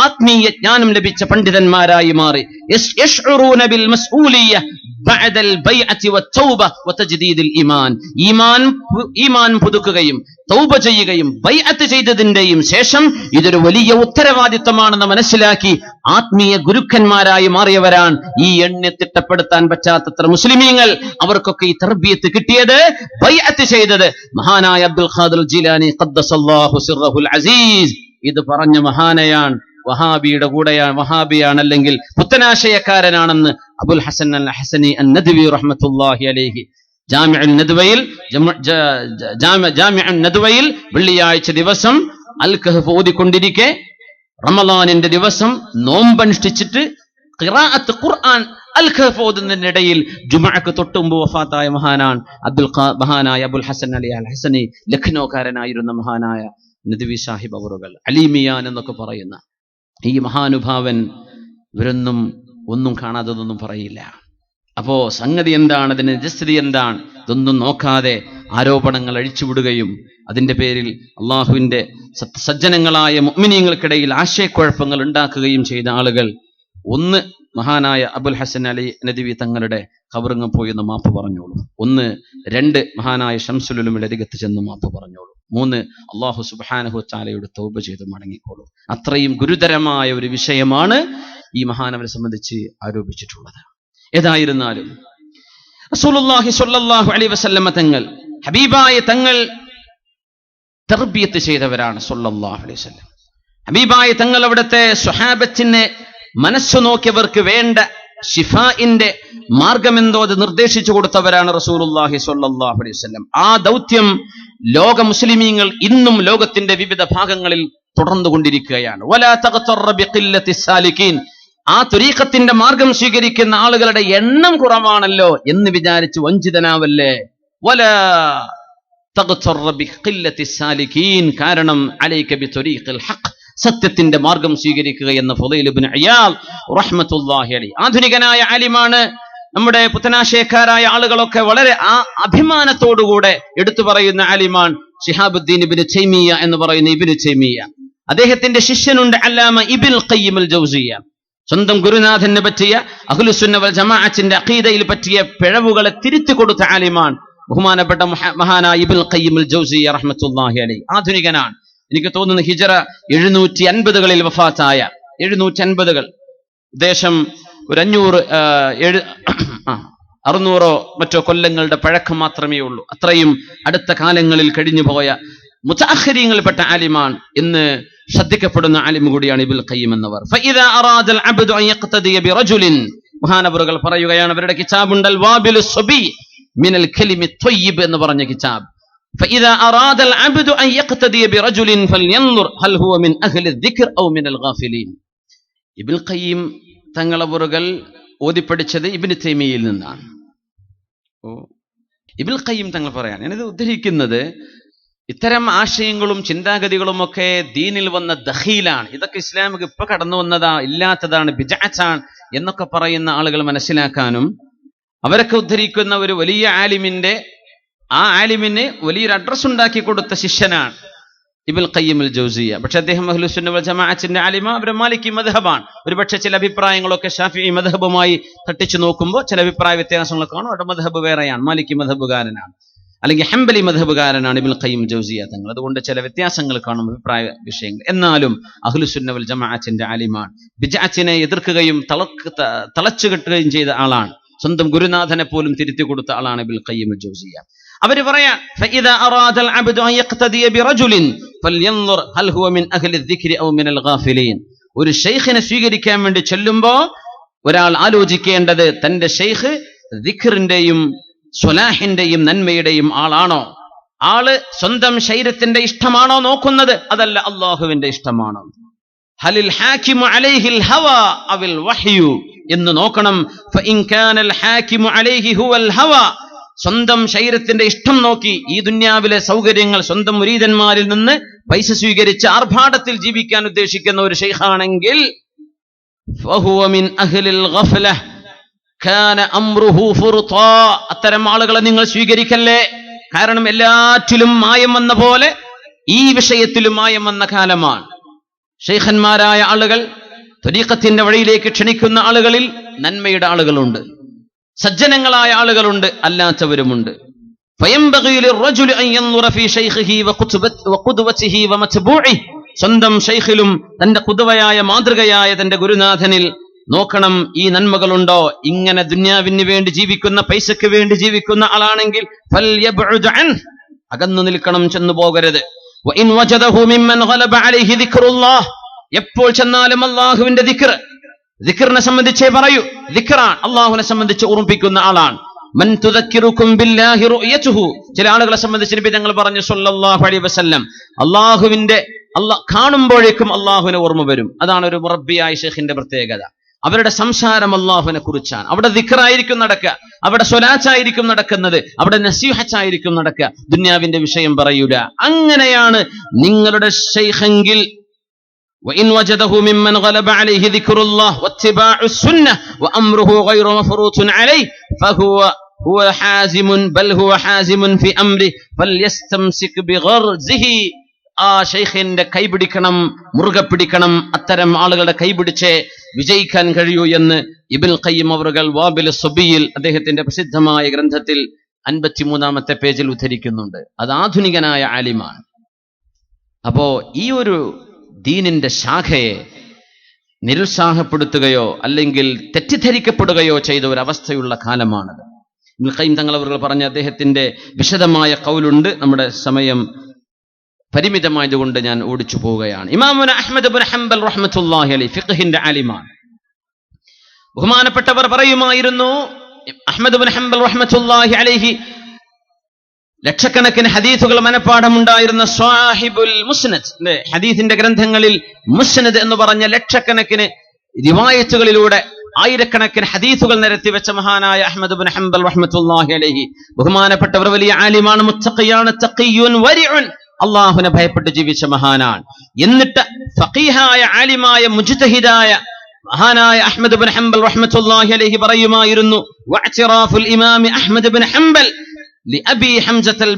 ആത്മീയ ജ്ഞാനം ലഭിച്ച പണ്ഡിതന്മാരായി മാറി. യശ്ഉറൂന ബിൽ മസ്ഊലിയ്യ ബഅദൽ ബൈഅത്തി വത്തൗബ വതജ്ദീദിൽ ഈമാൻ, ഈമാൻ പുതുക്കുകയും തൗബ ചെയ്യുകയും ബൈഅത്ത് ചെയ്തതിന്റെയും ശേഷം ഇതൊരു വലിയ ഉത്തരവാദിത്തമാണെന്ന് മനസ്സിലാക്കി ആത്മീയ ഗുരുക്കന്മാരായി മാറിയവരാണ് ഈ എണ്ണി തിട്ടപ്പെടുത്താൻ പറ്റാത്തത്ര മുസ്ലിമീങ്ങൾ. അവർക്കൊക്കെ ഈ തർബിയത്ത് കിട്ടിയത്, ബൈഅത്ത് ചെയ്തത് മഹാനായ അബ്ദുൽ ഖാദിർ ജീലാനി ഖദ്ദസല്ലാഹു സിർറഹുൽ അസീസ്. ഇത് പറഞ്ഞ മഹാനയാണ്, വഹാബിയുടെ കൂടെയാണ്, വഹാബിയാണ് അല്ലെങ്കിൽ പുത്തനാശയക്കാരനാണെന്ന് അബുൽ ഹസൻ അൽ ഹസനി അന്നദ്വി റഹ്മത്തുള്ളാഹി അലൈഹി ജാമിഉൻ നദ്വയിൽ വെള്ളിയാഴ്ച ദിവസം അൽ കഹ്ഫ് ഓതിക്കൊണ്ടിരിക്കെ റമളാനിന്റെ ദിവസം നോമ്പനുഷ്ഠിച്ചിട്ട് ഖിറാഅത്ത് ഖുർആൻ അൽ കഹ്ഫ് ഓതുന്നതിനിടയിൽ ജുമുഅക്ക് തൊട്ടുമുമ്പ് വഫാത്തായ മഹാനായ അബുൽ ഹസൻ അലി അൽ ഹസനി, ലഖ്നൗകാരനായിരുന്ന മഹാനായ നദ്വി സാഹിബ് അവറുകൾ, അലീമിയാൻ എന്നൊക്കെ പറയുന്ന ഈ മഹാനുഭാവൻ ഇവരൊന്നും ഒന്നും കാണാത്തതൊന്നും പറയില്ല. അപ്പോ സംഗതി എന്താണ്, അതിന്റെ നിജസ്ഥിതി എന്താണ്, ഇതൊന്നും നോക്കാതെ ആരോപണങ്ങൾ അഴിച്ചുവിടുകയും അതിന്റെ പേരിൽ അള്ളാഹുവിന്റെ സജ്ജനങ്ങളായ മുഅ്മിനീങ്ങൾക്കിടയിൽ ആശയക്കുഴപ്പങ്ങൾ ഉണ്ടാക്കുകയും ചെയ്ത ആളുകൾ, ഒന്ന് മഹാനായ അബുൽ ഹസൻ അലി നദ്വി തങ്ങളുടെ ഖബറിങ്ങ് പോയി എന്ന് മാപ്പ് പറഞ്ഞോളൂ. ഒന്ന്, രണ്ട്, മഹാനായ ശംസുൽ ഉലമയുടെ അരികത്ത് ചെന്ന് മാപ്പ് പറഞ്ഞോളൂ. മൂന്ന്, അള്ളാഹു സുബ്ഹാനഹു വ തആലയോട് തൗബ ചെയ്ത് മടങ്ങിക്കോളൂ. അത്രയും ഗുരുതരമായ ഒരു വിഷയമാണ് ഈ മഹാനവരെ സംബന്ധിച്ച് ആരോപിച്ചിട്ടുള്ളത്. ഏതായിരുന്നാലും റസൂലുള്ളാഹി സ്വല്ലല്ലാഹു അലൈഹി വസല്ലമ തങ്ങൾ, ഹബീബായ തങ്ങൾ തർബിയത്ത് ചെയ്തവരാണ് സ്വല്ലല്ലാഹു അലൈഹി വസല്ലം. ഹബീബായ തങ്ങൾ അവിടുത്തെ സ്വഹാബത്തിനെ മനസ്സു നോക്കിയവർക്ക് വേണ്ട ശിഫാഇന്റെ മാർഗമെന്തോ അത് നിർദ്ദേശിച്ചു കൊടുത്തവരാണ് റസൂലുള്ളാഹി സ്വല്ലല്ലാഹു അലൈഹി വസല്ലം. ആ ദൗത്യം ലോക മുസ്ലിമീങ്ങൾ ഇന്നും ലോകത്തിന്റെ വിവിധ ഭാഗങ്ങളിൽ തുടർന്നുകൊണ്ടിരിക്കുകയാണ്. വലാ തഗ്തറ ബിഖില്ലത്തി സാലികീൻ, ആ തുരീഖത്തിന്റെ മാർഗം സ്വീകരിക്കുന്ന ആളുകളുടെ എണ്ണം കുറവാണല്ലോ എന്ന് വിചാരിച്ച് വഞ്ചിതനാവല്ലേ. വലാ തഗ്തറ ബിഖില്ലത്തി സാലികീൻ, കാരണം അലൈക ബിതുരീഖിൽ ഹഖ്, സത്യത്തിന്റെ മാർഗം സ്വീകരിക്കുക എന്ന ഫുളൈൽ ഇബ്നു ഇയാദ് റഹ്മത്തുള്ളാഹി അലൈഹി ആധുനികനായ ആലിമാണ്. നമ്മുടെ പുത്തനാശയക്കാരായ ആളുകളൊക്കെ വളരെ ആ അഭിമാനത്തോടുകൂടെ എടുത്തു പറയുന്ന ആലിമാൻ ശിഹാബുദ്ദീൻ ഇബ്നു തൈമിയ്യ എന്ന് പറയുന്ന ഇബ്നു തൈമിയ്യ. അദ്ദേഹത്തിന്റെ ശിഷ്യനുണ്ട് അല്ലാമ ഇബ്നുൽ ഖയ്യിം അൽ ജൗസിയ്യ. സ്വന്തം ഗുരുനാഥന് പറ്റിയ അഹ്ലുസുന്ന വൽ ജമാഅത്തിന്റെ അഖീദയിൽ പറ്റിയ പിഴവുകളെ തിരുത്തി കൊടുത്ത ആലിമാൻ ബഹുമാനപ്പെട്ട മഹാനായ ഇബ്നുൽ ഖയ്യിം അൽ ജൗസിയ്യ റഹ്മത്തുള്ളാഹി അലൈഹി. ആധുനികനാണ്. എനിക്ക് തോന്നുന്നു ഹിജറ 750കളിൽ വഫാത്തായ 750കൾ, ഉദ്ദേശം ഒരു 600 മറ്റോ കൊല്ലങ്ങളുടെ പഴക്കം മാത്രമേ ഉള്ളൂ. അത്രയും അടുത്ത കാലങ്ങളിൽ കഴിഞ്ഞു പോയ മുതഅഖിരീങ്ങളിൽപ്പെട്ട ആലിമാൻ എന്ന് ശ്രദ്ധിക്കപ്പെടുന്ന ആലിം കൂടിയാണ് ഇബ്നുൽ ഖയ്യിം എന്നവർ. ഫഇദാ അറാദൽ അബ്ദു അൻ യഖ്തദിയ ബിറജുലിൻ, മഹാനവറുകൾ പറയുകയാണ്, അവരുടെ കിതാബുണ്ട് അൽ വാബിലുസ് സബി മിനൽ കലിമി ത്വയ്യിബ് എന്ന് പറഞ്ഞ കിതാബ്. فإذا أراد العبد أن يقتدي برجل فلينظر هل هو من أهل الذكر أو من الغافلين. ഇബ്നുൽ ഖയ്യിം തങ്ങളവറുകൾ ഓതിപ്പടിച്ചത് ഇബ്നു തൈമിയ്യയിൽ നിന്നാണ്. ഇബ്നുൽ ഖയ്യിം തങ്ങൾ പറയാൻ ഞാനിത് ഉദ്ധരിക്കുന്നത്, ഇത്തരം ആശയങ്ങളും ചിന്താഗതികളും ഒക്കെ ദീനിൽ വന്ന ദഖീലാണ്. ഇതൊക്കെ ഇസ്ലാമിക്ക് ഇപ്പൊ കടന്നു വന്നതാ, ഇല്ലാത്തതാണ്, ബിദ്അത്താണ് എന്നൊക്കെ പറയുന്ന ആളുകൾ മനസ്സിലാക്കാനും, അവരൊക്കെ ഉദ്ധരിക്കുന്ന ഒരു വലിയ ആലിമിന്റെ, ആ ആലിമിന് വലിയൊരു അഡ്രസ് ഉണ്ടാക്കി കൊടുത്ത ശിഷ്യനാണ് ഇബ്നുൽ ഖയ്യിം അൽ ജൗസിയ്യ. പക്ഷെ അദ്ദേഹം അഹ്ലുസുന്ന വൽ ജമാഅത്തിന്റെ ആലിമ, അവരെ മാലിക്കി മദ്ഹബാണ്. ഒരുപക്ഷെ ചില അഭിപ്രായങ്ങളൊക്കെ ഷാഫിഈ മദ്ഹബുമായി തട്ടിച്ചു നോക്കുമ്പോൾ ചില അഭിപ്രായ വ്യത്യാസങ്ങളൊക്കെ കാണും. അവരുടെ മദ്ഹബ് വേറെയാണ്, മാലിക്കി മദ്ഹബുകാരനാണ്, അല്ലെങ്കിൽ ഹംബലി മദ്ഹബുകാരനാണ് ഇബ്നുൽ ഖയ്യിം ജൗസിയ്യ തങ്ങൾ. അതുകൊണ്ട് ചില വ്യത്യാസങ്ങൾ കാണും അഭിപ്രായ വിഷയങ്ങൾ. എന്നാലും അഹ്ലുസുന്ന വൽ ജമാഅത്തിന്റെ ആലിമാണ്. ബിദ്അത്തിനെ എതിർക്കുകയും തളച്ചുകെട്ടുകയും ചെയ്ത ആളാണ്. സ്വന്തം ഗുരുനാഥനെ പോലും തിരുത്തി കൊടുത്ത ആളാണ് ഇബ്നുൽ ഖയ്യിം അൽ ജൗസിയ്യ. അവര് പറയാൻ ഫഇദാ അറാദൽ അബ്ദു അൻ യഖ്തദിയ ബിറജുലിൻ ഫൽയൻദുർ ഹൽ ഹുവ മിൻ അഹ്ലി الذിക്രി ഔ മിനൽ ഗാഫിലീൻ. ഒരു ശൈഖിനെ സ്വീകരിക്കാൻ വേണ്ടി ചെല്ലുമ്പോൾ ഒരാൾ ആലോചിക്കേണ്ടത്, തന്റെ ശൈഖ് ദിക്റിന്റെയും സ്വലാഹിന്റെയും നന്മയുടെയും ആളാണോ, ആള് സ്വന്തം ശരീരത്തിന്റെ ഇഷ്ടമാണോ നോക്കുന്നത്, അതല്ല അല്ലാഹുവിന്റെ ഇഷ്ടമാണോ. ഹലിൽ ഹാകിമു അലൈഹിൽ ഹവാ അവൽ വഹ്യു എന്ന് നോക്കണം. ഫഇൻ കാനൽ ഹാകിമു അലൈഹി ഹുവൽ ഹവാ, സ്വന്തം ശരീരത്തിന്റെ ഇഷ്ടം നോക്കി ഈ ദുന്യാവിലെ സൗകര്യങ്ങൾ സ്വന്തം മുരീദന്മാരിൽ നിന്ന് പൈസ സ്വീകരിച്ച് ആർഭാടത്തിൽ ജീവിക്കാൻ ഉദ്ദേശിക്കുന്ന ഒരു ശൈഖാണെങ്കിൽ ഫഹുവ മിൻ അഹ്ലിൽ ഗഫല കാന അംറുഹു ഫുർതാ, അത്തരം ആളുകളെ നിങ്ങൾ സ്വീകരിക്കല്ലേ. കാരണം എല്ലാറ്റിലും മായം വന്ന പോലെ ഈ വിഷയത്തിലും മായം വന്ന കാലമാണ്. ശൈഖന്മാരായ ആളുകൾ, ത്വരീഖത്തിന്റെ വഴിയിലേക്ക് ക്ഷണിക്കുന്ന ആളുകളിൽ നന്മയുടെ ആളുകളുണ്ട്, സജ്ജനങ്ങളായ ആളുകളുണ്ട്, അല്ലാത്തവരുമുണ്ട്. സ്വന്തം ശൈഖിലും തന്റെ ഖുദ്വയായ മാതൃകയായ തന്റെ ഗുരുനാഥനിൽ നോക്കണം, ഈ നന്മകളുണ്ടോ. ഇങ്ങനെ ദുന്യാവിന് വേണ്ടി ജീവിക്കുന്ന, പൈസക്ക് വേണ്ടി ജീവിക്കുന്ന ആളാണെങ്കിൽ അകന്നു നിൽക്കണം, ചെന്നു പോകരുത്. എപ്പോൾ ചെന്നാലും അല്ലാഹുവിന്റെ ദിക്റിനെ സംബന്ധിച്ചേ പറയൂ. ദിക്റാണ്, അല്ലാഹുവിനെ സംബന്ധിച്ച് ഓർമ്മിപ്പിക്കുന്ന ആളാണ്. മൻ തുദക്കിറുക്കും ബില്ലാഹി റുയതുഹു, ചില ആളുകളെ സംബന്ധിച്ച് നബി തങ്ങൾ പറഞ്ഞു സല്ലല്ലാഹു അലൈഹി വസല്ലം, അല്ലാഹുവിന്റെ കാണുമ്പോഴേക്കും അല്ലാഹുവിനെ ഓർമ്മ വരും. അതാണ് ഒരു മുറബ്ബിയായ ശൈഖിന്റെ പ്രത്യേകത. അവരുടെ സംസാരം അള്ളാഹുവിനെ കുറിച്ചാണ്. അവിടെ ദിക്റായിരിക്കും നടക്കുക, അവിടെ സ്വലാത്തായിരിക്കും നടക്കുന്നത്, അവിടെ നസീഹത്തായിരിക്കും നടക്കുക, ദുന്യാവിന്റെ വിഷയം പറയൂല. അങ്ങനെയാണ് നിങ്ങളുടെ ശൈഖെങ്കിൽ وإن وجده ممن غلب عليه ذكر الله واتباع السنة وأمره غير مفروط عليه فهو حازم بل هو حازم في أمره فليستمسك بغرزه. ആ ശൈഖിന്റെ കൈപിടിക്കണം, മുറുകെ പിടിക്കണം. അത്തരം ആളുകളുടെ കൈപിടിച്ച് വിജയിക്കാൻ കഴിയൂ എന്ന് ഇബ്നുൽ ഖയ്യിം അവറുകൾ വാബിൽ സുബിയിൽ അദ്ദേഹത്തിന്റെ പ്രസിദ്ധമായ ഗ്രന്ഥത്തിൽ 53-ാമത്തെ പേജിൽ ഉദ്ധരിക്കുന്നുണ്ട്. അത് ആധുനികനായ ആലിമാണ്. അപ്പോ ഈ ഒരു ദീനിന്റെ ശാഖയെ നിരുത്സാഹപ്പെടുത്തുകയോ അല്ലെങ്കിൽ തെറ്റിദ്ധരിക്കപ്പെടുകയോ ചെയ്ത ഒരു അവസ്ഥയുള്ള കാലമാണത്. ഇബ്നുൽ ഖയ്യിം തങ്ങൾ അവർ പറഞ്ഞ അദ്ദേഹത്തിന്റെ വിശദമായ ഖൗലുണ്ട്. നമ്മുടെ സമയം പരിമിതമായതുകൊണ്ട് ഞാൻ ഓടിച്ചു പോവുകയാണ്. ഇമാമുന അഹ്മദ് ഇബ്നു ഹംബൽ റഹ്മത്തുള്ളാഹി അലൈഹി ഫിഖ്ഹിന്റെ ആലിമാണ്. ബഹുമാനപ്പെട്ടവർ പറയുമായിരുന്നു, അഹ്മദ് ഇബ്നു ഹംബൽ റഹ്മത്തുള്ളാഹി അലൈഹി ലക്ഷക്കണക്കിന് ഹദീസുകൾ മനപ്പാഠമുണ്ടായിരുന്ന സ്വാഹിബുൽ മുസ്നദ്, ഹദീസിന്റെ ഗ്രന്ഥങ്ങളിൽ മുസ്നദ് എന്ന് പറഞ്ഞ ലക്ഷക്കണക്കിന് റിവായത്തുകളിലൂടെ ആയിരക്കണക്കിന് ഹദീസുകൾ നിരത്തി വെച്ച മഹാനായ അഹ്മദ് ഇബ്നു ഹംബൽ റഹ്മത്തുള്ളാഹി അലൈഹി ബഹുമാനപ്പെട്ടവർ വലിയ ആലിമാണ്, മുത്തഖിയാണ്, തഖിയ്യുൻ വരിഉൻ, അള്ളാഹുവിനെ ഭയപ്പെട്ട് ജീവിച്ച മഹാനാണ്. എന്നിട്ട് ഫഖീഹായ ആലിമായ മുജ്തഹിദായ മഹാനായ അഹ്മദ് ഇബ്നു ഹംബൽ റഹ്മത്തുള്ളാഹി അലൈഹി പറയുമായിരുന്നു, വഅ്തിറാഫുൽ ഇമാം അഹ്മദ് ഇബ്നു ഹംബൽ ലിഅബി ഹംസത്തുൽ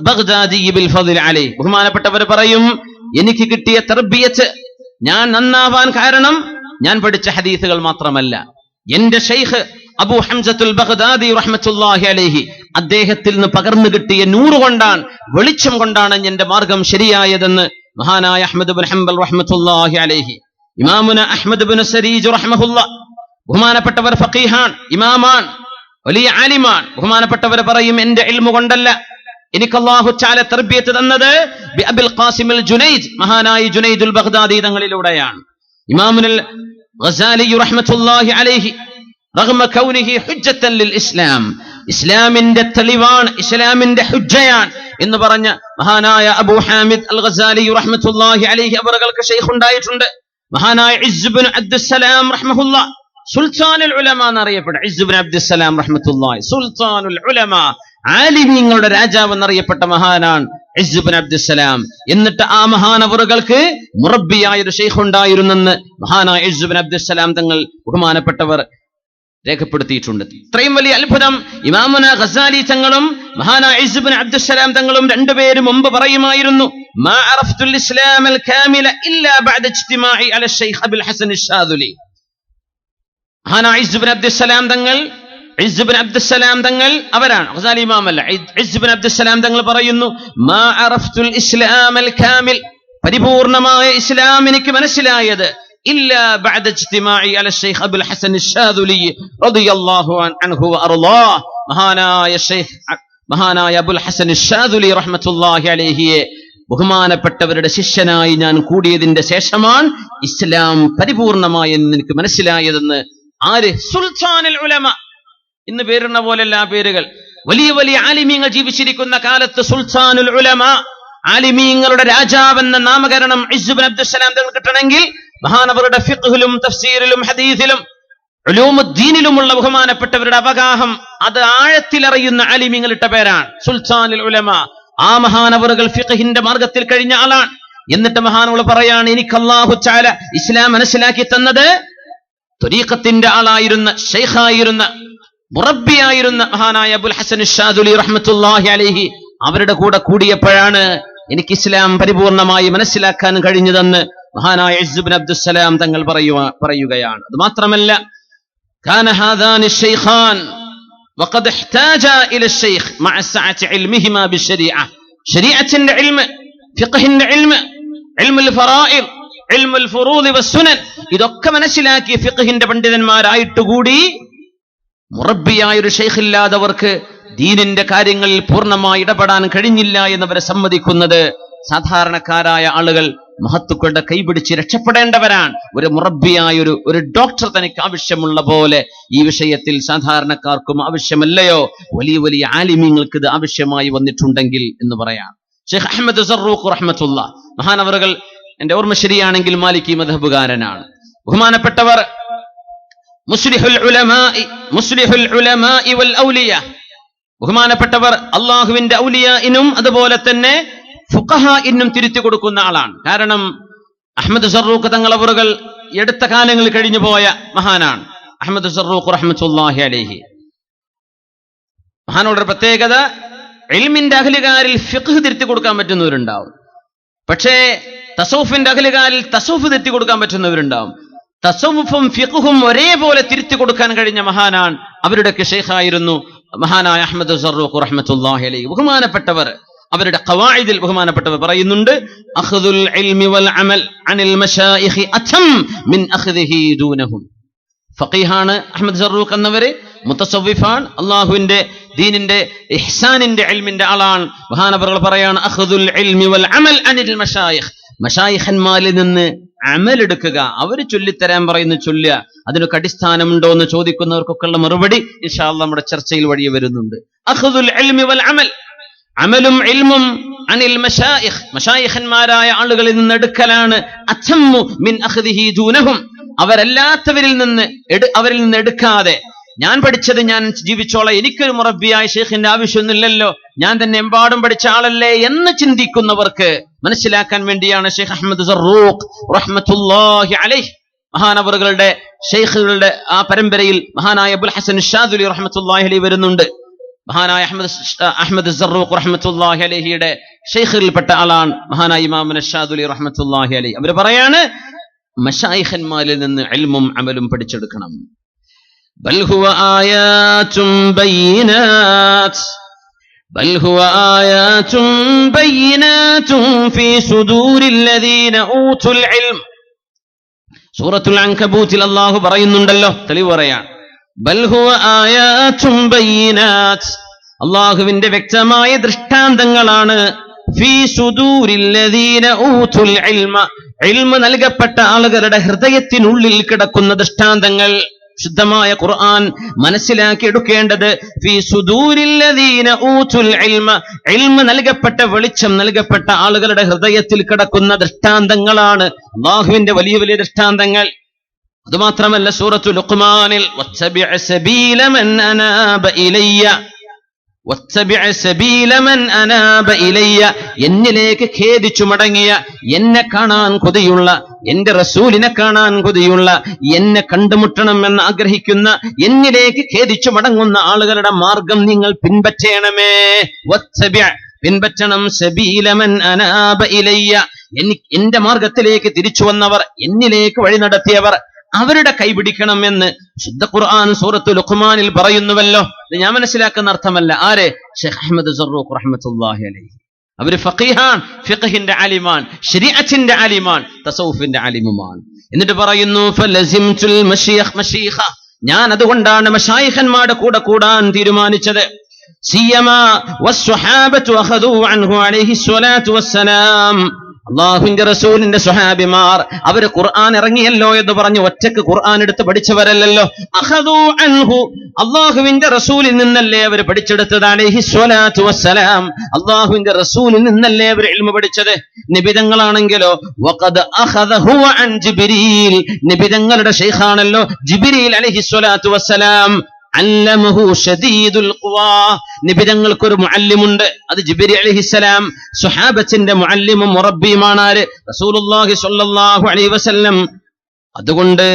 ബഗ്ദാദി ബിൽ ഫദ്ൽ അലൈഹി. ബഹുമാനപ്പെട്ടവർ പറയും, എനിക്ക് കിട്ടിയ തർബിയത്ത്, ഞാൻ നന്നാവാൻ കാരണം ഞാൻ പഠിച്ച ഹദീസുകൾ മാത്രമല്ല, എന്റെ ഷെയ്ഖ് അബൂ ഹംസത്തുൽ ബഗ്ദാദി റഹ്മത്തുള്ളാഹി അലൈഹി അദ്ദേഹത്തിൽ നിന്ന് പകർന്നു കിട്ടിയ നൂറ് കൊണ്ടാണ്, വെളിച്ചം കൊണ്ടാണ് എന്റെ മാർഗം ശരിയായതെന്ന് മഹാനായ അഹ്മദ് ഇബ്നു ഹംബൽ റഹ്മത്തുള്ളാഹി അലൈഹി. ഇമാമുന അഹ്മദ് ഇബ്നു സരീജ് റഹ്മഹുല്ലാഹ് ബഹുമാനപ്പെട്ടവർ ഫഖീഹാൻ, ഇമാമാൻ, വലിയ ആലിമാൻ. ബഹുമാനപ്പെട്ടവർ പറയും, എന്റെ ഇൽമു കൊണ്ടല്ല, എനിക്ക് അല്ലാഹു തആല തർബിയത്ത് തന്നത് ബി അബുൽ ഖാസിം അൽ ജുനൈദ്, മഹാനായ ജുനൈദുൽ ബഗ്ദാദി തങ്ങളിലൂടെയാണ്. ഇമാമുൽ ഗസാലി റഹ്മത്തുള്ളാഹി അലൈഹി റഗ്മ കൗനിഹി ഹുജ്ജത്തൻ ലിൽ ഇസ്ലാം, ഇസ്ലാമിന്റെ തെളിവാണ്, ഇസ്ലാമിന്റെ ഹുജ്ജയാണ് എന്ന് പറഞ്ഞ മഹാനായ അബൂ ഹാമിദ് അൽ ഗസാലി റഹ്മത്തുള്ളാഹി അലൈഹി അവർക്ക് ശൈഖ് ഉണ്ടായിട്ടുണ്ട്. മഹാനായ ഇസ് ഇബ്നു അബ്ദുസ്സലാം റഹ്മഹുല്ലാഹ് സുൽത്താനുൽ ഉലമ എന്നറിയപ്പെട്ട ഇസ് ഇബ്നു അബ്ദുസ്സലാം റഹ്മത്തുള്ളാഹി സുൽത്താനുൽ ഉലമ, ആലിമീങ്ങളുടെ രാജാവ് എന്നറിയപ്പെട്ട മഹാനാണ് ഇസ് ഇബ്നു അബ്ദുസ്സലാം. എന്നിട്ട് ആ മഹാനവറുകൾക്ക് മുറബ്ബിയായ ഒരു ശൈഖ് ഉണ്ടായിരുന്നെന്ന് മഹാനായ ഇസ് ഇബ്നു അബ്ദുസ്സലാം തങ്ങൾ ബഹുമാനപ്പെട്ടവർ രേഖപ്പെടുത്തിയിട്ടുണ്ട്. ഇത്രയും വലിയ അത്ഭുതം ഇമാമുന ഗസാലി തങ്ങളും മഹാനായ ഇസ് ഇബ്നു അബ്ദുസ്സലാം തങ്ങളും രണ്ടുപേരും മുമ്പ് പറയുമായിരുന്നു, മാ അറഫ്തുൽ ഇസ്ലാമൽ കാമില ഇല്ലാ ബഅദ ഇജ്തിമാഇ അല ശൈഖ് അബുൽ ഹസൻ അശ്ശാദുലി. മഹാനായ is Ibnu Abdussalam Thangal, is Ibnu Abdussalam തങ്ങൾ അവരാണ്, ഗസാലി ഇമാമല്ല. ഇസ് ഇബ്നു അബ്ദുസ്സലാം തങ്ങൾ പറയുന്നു, മാ അറഫ്തുൽ ഇസ്ലാമൽ കാമിൽ, പരിപൂർണമായ ഇസ്ലാം എനിക്ക് മനസ്സിലായത് ഇല്ലാ ബഅദ ഇജ്തിമാഇ അല ശൈഖ് അബുൽ ഹസൻ അശ്ശാദുലി റളിയല്ലാഹു അൻഹു വഅർളാഹ്. മഹാനായ ശൈഖ്, മഹാനായ അബുൽ ഹസൻ അശ്ശാദുലി റഹ്മത്തുള്ളാഹി അലൈഹിയെ ബഹുമാനപ്പെട്ടവരുടെ ശിഷ്യനായി ഞാൻ കൂടിയതിന്റെ ശേഷമാണ് ഇസ്ലാം പരിപൂർണമായി എനിക്ക് മനസ്സിലായതെന്ന് ആര്? സുൽത്താനുൽ ഉലമ. ഇന്ന് പേരുന്ന പോലെയല്ല ആ പേരുകൾ. വലിയ വലിയ ആലിമീങ്ങൾ ജീവിച്ചിരിക്കുന്ന കാലത്ത് സുൽത്താനുൽ ഉലമ, ആലിമീങ്ങളുടെ രാജാവെന്ന നാമകരണം ഇസ് ഇബ്നു അബ്ദുസ്സലാം തങ്ങൾ കിട്ടണമെങ്കിൽ മഹാനവരുടെ ഫിഖ്ഹിലും തഫ്സീറിലും ഹദീസിലും ഉലൂമുദ്ദീനിലുമുള്ള ബഹുമാനപ്പെട്ടവരുടെ അവഗാഹം അത് ആഴത്തിലറിയുന്ന ആലിമീങ്ങൾ ഇട്ട പേരാണ് സുൽത്താനുൽ ഉലമ. ആ മഹാനവറുകൾ ഫിഖ്ഹിന്റെ മാർഗത്തിൽ കഴിഞ്ഞ ആളാണ്. എന്നിട്ട് മഹാനവർ പറയാണ്, എനിക്ക് അല്ലാഹു തആല ഇസ്ലാം മനസ്സിലാക്കി തന്നത് ത്വരീഖത്തിന്റെ ആളായിരുന്ന, ശൈഖായിരുന്ന, മുറബ്ബിയായിരുന്ന മഹാനായ അബുൽ ഹസൻ അശ്ശാദുലി റഹ്മത്തുള്ളാഹി അലൈഹി അവരുടെ കൂടെ കൂടിയപ്പോഴാണ് എനിക്ക് ഇസ്ലാം പരിപൂർണമായി മനസ്സിലാക്കാൻ കഴിഞ്ഞതെന്ന് മഹാനായ ഇസ് ഇബ്നു അബ്ദുസ്സലാം തങ്ങൾ പറയുകയാണ്. അത് മാത്രമല്ല, കാന ഹാദാനി ശൈഖാൻ വഖദ് ഇഹ്താജ ഇല ശൈഖ് മഅ സഅതി ഇൽമിഹിമാ ബിശ്ശരീഅ. ശരീഅത്തിന്റെ ഇൽമ്, ഫിഖ്ഹിന്റെ ഇൽമ്, ഇൽമുൽ ഫറായിദ്, ഇൽമുൽ ഫുറൂദ് വസ്സുനൻ, ഇതൊക്കെ മനസ്സിലാക്കി ഫിഖ്ഹിന്റെ പണ്ഡിതന്മാരായിട്ട് കൂടി മുറബ്ബിയായ ഒരു ശൈഖ് ഇല്ലാത്തവർക്ക് ദീനിന്റെ കാര്യങ്ങളിൽ പൂർണ്ണമായി ഇടപെടാൻ കഴിഞ്ഞില്ല എന്നവരെ സമ്മതിക്കുന്നത് സാധാരണക്കാരായ ആളുകൾ മഹത്തുക്കളുടെ കൈപിടിച്ച് രക്ഷപ്പെടേണ്ടവരാണ്. ഒരു മുറബ്ബിയായ ഒരു ഡോക്ടർ തനിക്ക് ആവശ്യമുള്ള പോലെ ഈ വിഷയത്തിൽ സാധാരണക്കാർക്കും ആവശ്യമല്ലയോ? വലിയ വലിയ ആലിമീങ്ങൾക്ക് ഇത് ആവശ്യമായി വന്നിട്ടുണ്ടെങ്കിൽ എന്ന് പറയാം. ഷെയ്ഖ് അഹ്മദ് സറൂഖ് റഹ്മത്തുള്ളാഹ് മഹാനവറുകൾ, എന്റെ ഓർമ്മ ശരിയാണെങ്കിൽ മാലിക്കി മദ്ഹബുകാരനാണ്. ബഹുമാനപ്പെട്ടവർ മുസ്ലിഹുൽ ഉലമാഇ വൽ ഔലിയ, ബഹുമാനപ്പെട്ടവർ അള്ളാഹുവിന്റെ ഔലിയാഇനും അതുപോലെ തന്നെ ഫുഖഹാഇനും തിരുത്തി കൊടുക്കുന്ന ആളാണ്. കാരണം അഹ്മദ് സറൂഖ് തങ്ങളവറുകൾ എടുത്ത കാലങ്ങളിൽ കഴിഞ്ഞു പോയ മഹാനാണ്. അഹ്മദ് സറൂഖ് റഹ്മത്തുള്ളാഹി അലൈഹി മഹാനോട് പ്രത്യേകത, ഇൽമിന്റെ അഹ്ലുകാരിൽ ഫിഖ് തിരുത്തി കൊടുക്കാൻ പറ്റുന്നവരുണ്ടാവും, പക്ഷേ തസൗഫിന്റെ അഹ്ലുകാരിൽ തസൗഫ് തിരുത്തി കൊടുക്കാൻ പറ്റുന്നവരുണ്ടാവും. തസൗഫും ഫിഖും ഒരേപോലെ തിരുത്തി കൊടുക്കാൻ കഴിഞ്ഞ മഹാനാണ് അവരുടെയൊക്കെ ശൈഖായിരുന്നു മഹാനായ അഹ്മദ് സറൂഖ് റഹ്മത്തുള്ളാഹി അലൈഹി. ബഹുമാനപ്പെട്ടവർ അവരുടെ ഖവാഇദിൽ ബഹുമാനപ്പെട്ടവർ പറയുന്നുണ്ട്, അഖ്ദുൽ ഇൽമി വൽ അമൽ അനിൽ മശായിഖി അഥം മിൻ അഖ്ദിഹി ദൂനഹും. ഫഖീഹാണ് അഹ്മദ് സറൂഖ് എന്നവര്, മുതസവ്വിഫാണ്, അള്ളാഹുവിന്റെ ദീനിന്റെ ഇഹ്സാനിന്റെ ഇൽമിന്റെ ആളാണ്. മഹാനവറുകൾ പറയാണ്, അഖ്ദുൽ ഇൽമി വൽ അമൽ അനിൽ മശായിഖ്, മശായിഖന്മാരിൽ നിന്ന് അമൽ എടുക്കുക, അവര് ചൊല്ലിത്തരാൻ പറയുന്ന ചൊല്ലുക, അതിനൊക്കെ അടിസ്ഥാനമുണ്ടോ എന്ന് ചോദിക്കുന്നവർക്കൊക്കെ ഉള്ള മറുപടി ഇൻഷാ അല്ലാഹ് നമ്മുടെ ചർച്ചയിൽ വഴിയെ വരുന്നുണ്ട്. അഖ്ദുൽ ഇൽമി വൽ അമൽ, അമലും ഇൽമും അനിൽ മശായിഖ്, മശായിഖന്മാരായ ആളുകളിൽ നിന്ന് എടുക്കലാണ്. അഥമ്മു മിൻ അഖ്ദിഹി ദൂനഹും, അവരല്ലാത്തവരിൽ നിന്ന് എടുക്കാതെ, ഞാൻ പഠിച്ചത് ഞാൻ ജീവിച്ചോളാം, എനിക്കൊരു മുറബിയായ ഷെയ്ഖിന്റെ ആവശ്യമൊന്നുമില്ലല്ലോ, ഞാൻ തന്നെ എമ്പാടും പഠിച്ച ആളല്ലേ എന്ന് ചിന്തിക്കുന്നവർക്ക് മനസ്സിലാക്കാൻ വേണ്ടിയാണ് ഷെയ്ഖ് അഹ്മദ് സറൂഖ് റഹ്മത്തുള്ളാഹി അലൈഹി മഹാനവറുകളുടെ ഷെയ്ഖുകളുടെ ആ പരമ്പരയിൽ മഹാനായ അബുൽ ഹസൻ ഷാദുലി റഹ്മത്തുള്ളാഹി അലൈഹി വരുന്നുണ്ട്. മഹാനായ അഹ്മദ് സറൂഖ് റഹ്മത്തുള്ളാഹി അലൈഹിയുടെ ഷെയ്ഖിൽപ്പെട്ട ആളാണ് മഹാനായ ഇമാം ഷാദുലി റഹ്മത്തുള്ളാഹി അലൈഹി. അവർ പറയാണ്, മശായിഖന്മാരിൽ നിന്ന് ഇൽമും അമലും പഠിച്ചെടുക്കണം. ബൽ ഹുവ ആയാതും ബയ്യിനാത്, ബൽ ഹുവ ആയാതും ബയ്യിനാതും ഫീ സുദൂരിൽ ലദീന ഊതുൽ ഇൽം. സൂറത്തുൽ അൻകബൂത്തിൽ അല്ലാഹു പറയുന്നുണ്ടല്ലോ, തെളിവ് പറയാണ്, ബൽ ഹുവ ആയാതും ബയ്യിനാത്, അല്ലാഹുവിന്റെ വ്യക്തമായ ദൃഷ്ടാന്തങ്ങളാണ്. ഫീ സുദൂരിൽ ലദീന ഊതുൽ ഇൽമ, ഇൽമ നൽകപ്പെട്ട ആളുകളുടെ ഹൃദയത്തിനുള്ളിൽ കിടക്കുന്ന ദൃഷ്ടാന്തങ്ങൾ. ശുദ്ധമായ ഖുർആൻ മനസ്സിലാക്കി എടുക്കേണ്ടത് ഫീ സുദൂരിൽ ലദീന ഊതുൽ ഇൽമ, ഇൽമ നൽകപ്പെട്ട, വെളിച്ചം നൽകപ്പെട്ട ആളുകളുടെ ഹൃദയത്തിൽ കിടക്കുന്ന ദൃഷ്ടാന്തങ്ങളാണ് അല്ലാഹുവിന്റെ വലിയ വലിയ ദൃഷ്ടാന്തങ്ങൾ. അതുമാത്രമല്ല, സൂറത്തു ലുഖ്മാനിൽ വത്തബിഅ സബീല മൻ അനാബ ഇലയ്യ, വത്തബിഅ സബീല മൻ അനാബ ഇലയ്യ, എന്നിലേക്ക് ഖേദിച്ചു മടങ്ങിയ, എന്നെ കാണാൻ കൊതിയുള്ള, എന്റെ റസൂലിനെ കാണാൻ കൊതിയുള്ള, എന്നെ കണ്ടുമുട്ടണം എന്ന് ആഗ്രഹിക്കുന്ന, എന്നിലേക്ക് ഖേദിച്ചു മടങ്ങുന്ന ആളുകളുടെ മാർഗം നിങ്ങൾ പിൻപറ്റണമേ. വത്തബിഅ, പിൻപറ്റണം, സബീല മൻ അനാബ ഇലയ്യ, എന്റെ മാർഗത്തിലേക്ക് തിരിച്ചു വന്നവർ, എന്നിലേക്ക് വഴി നടത്തിയവർ, അവരുടെ കൈപിടിക്കണം എന്ന് ശുദ്ധ ഖുർആൻ സൂറത്തു ലുഖ്മാനിൽ പറയുന്നുവല്ലോ. ഇത് ഞാൻ മനസ്സിലാക്കുന്ന അർത്ഥമല്ല. ആര്? ഷെയ്ഖ് അഹ്മദ് സറൂഖ് റഹ്മത്തുള്ളാഹി അലൈഹി. അവര് ഫഖീഹാൻ, ഫിഖഹിന്റെ ആലിമാൻ, ശരീഅത്തിന്റെ ആലിമാൻ, തസൗഫിന്റെ ആലിമുമാണ്. എന്നിട്ട് പറയുന്നു, ഫലസിംതുൽ മശീഖ, ഞാൻ അതുകൊണ്ടാണ് മശായിഖന്മാരുടെ കൂടെ കൂടാൻ തീരുമാനിച്ചത്. സിയമാ വസ്സുഹാബത്തു അഖദൂ അൻഹു അലൈഹി സ്വലാത്തു വസ്സലാം, അള്ളാഹുവിന്റെ റസൂലിന്റെ സ്വഹാബിമാർ അവര് ഖുർആൻ ഇറങ്ങിയല്ലോ എന്ന് പറഞ്ഞ് ഒറ്റക്ക് ഖുർആൻ എടുത്ത് പഠിച്ചവരല്ലല്ലോ. അഖദൂ അൻഹു, അള്ളാഹുവിന്റെ റസൂലിൽ നിന്നല്ലേ അവർ പഠിച്ചെടുത്തത്. അലൈഹി സ്വലാത്തു വസ്സലാം, അള്ളാഹുവിന്റെ റസൂലിൽ നിന്നല്ലേ അവർ ഇൽമു പഠിച്ചത്. നിബിതങ്ങളാണെങ്കിലോ വഖദ് അഖദഹു അൻ ജിബ്രീൽ, നിബിതങ്ങളുടെ ശൈഖാണല്ലോ ജിബ്രീൽ അലൈഹി സ്വലാത്തു വസ്സലാം. അല്ലമഹു ശദീദുൽ ഖുവാ, നിബിതങ്ങൾക്കൊരു മുഅല്ലിമുണ്ട്, അത് ജിബ്രീൽ അലൈഹിസ്സലാം. സ്വഹാബത്തിന്റെ മുഅല്ലിമും മുറബ്ബിയുമാണ് ആര്? റസൂലുള്ളാഹി സ്വല്ലല്ലാഹു അലൈഹി വസല്ലം. അതുകൊണ്ട്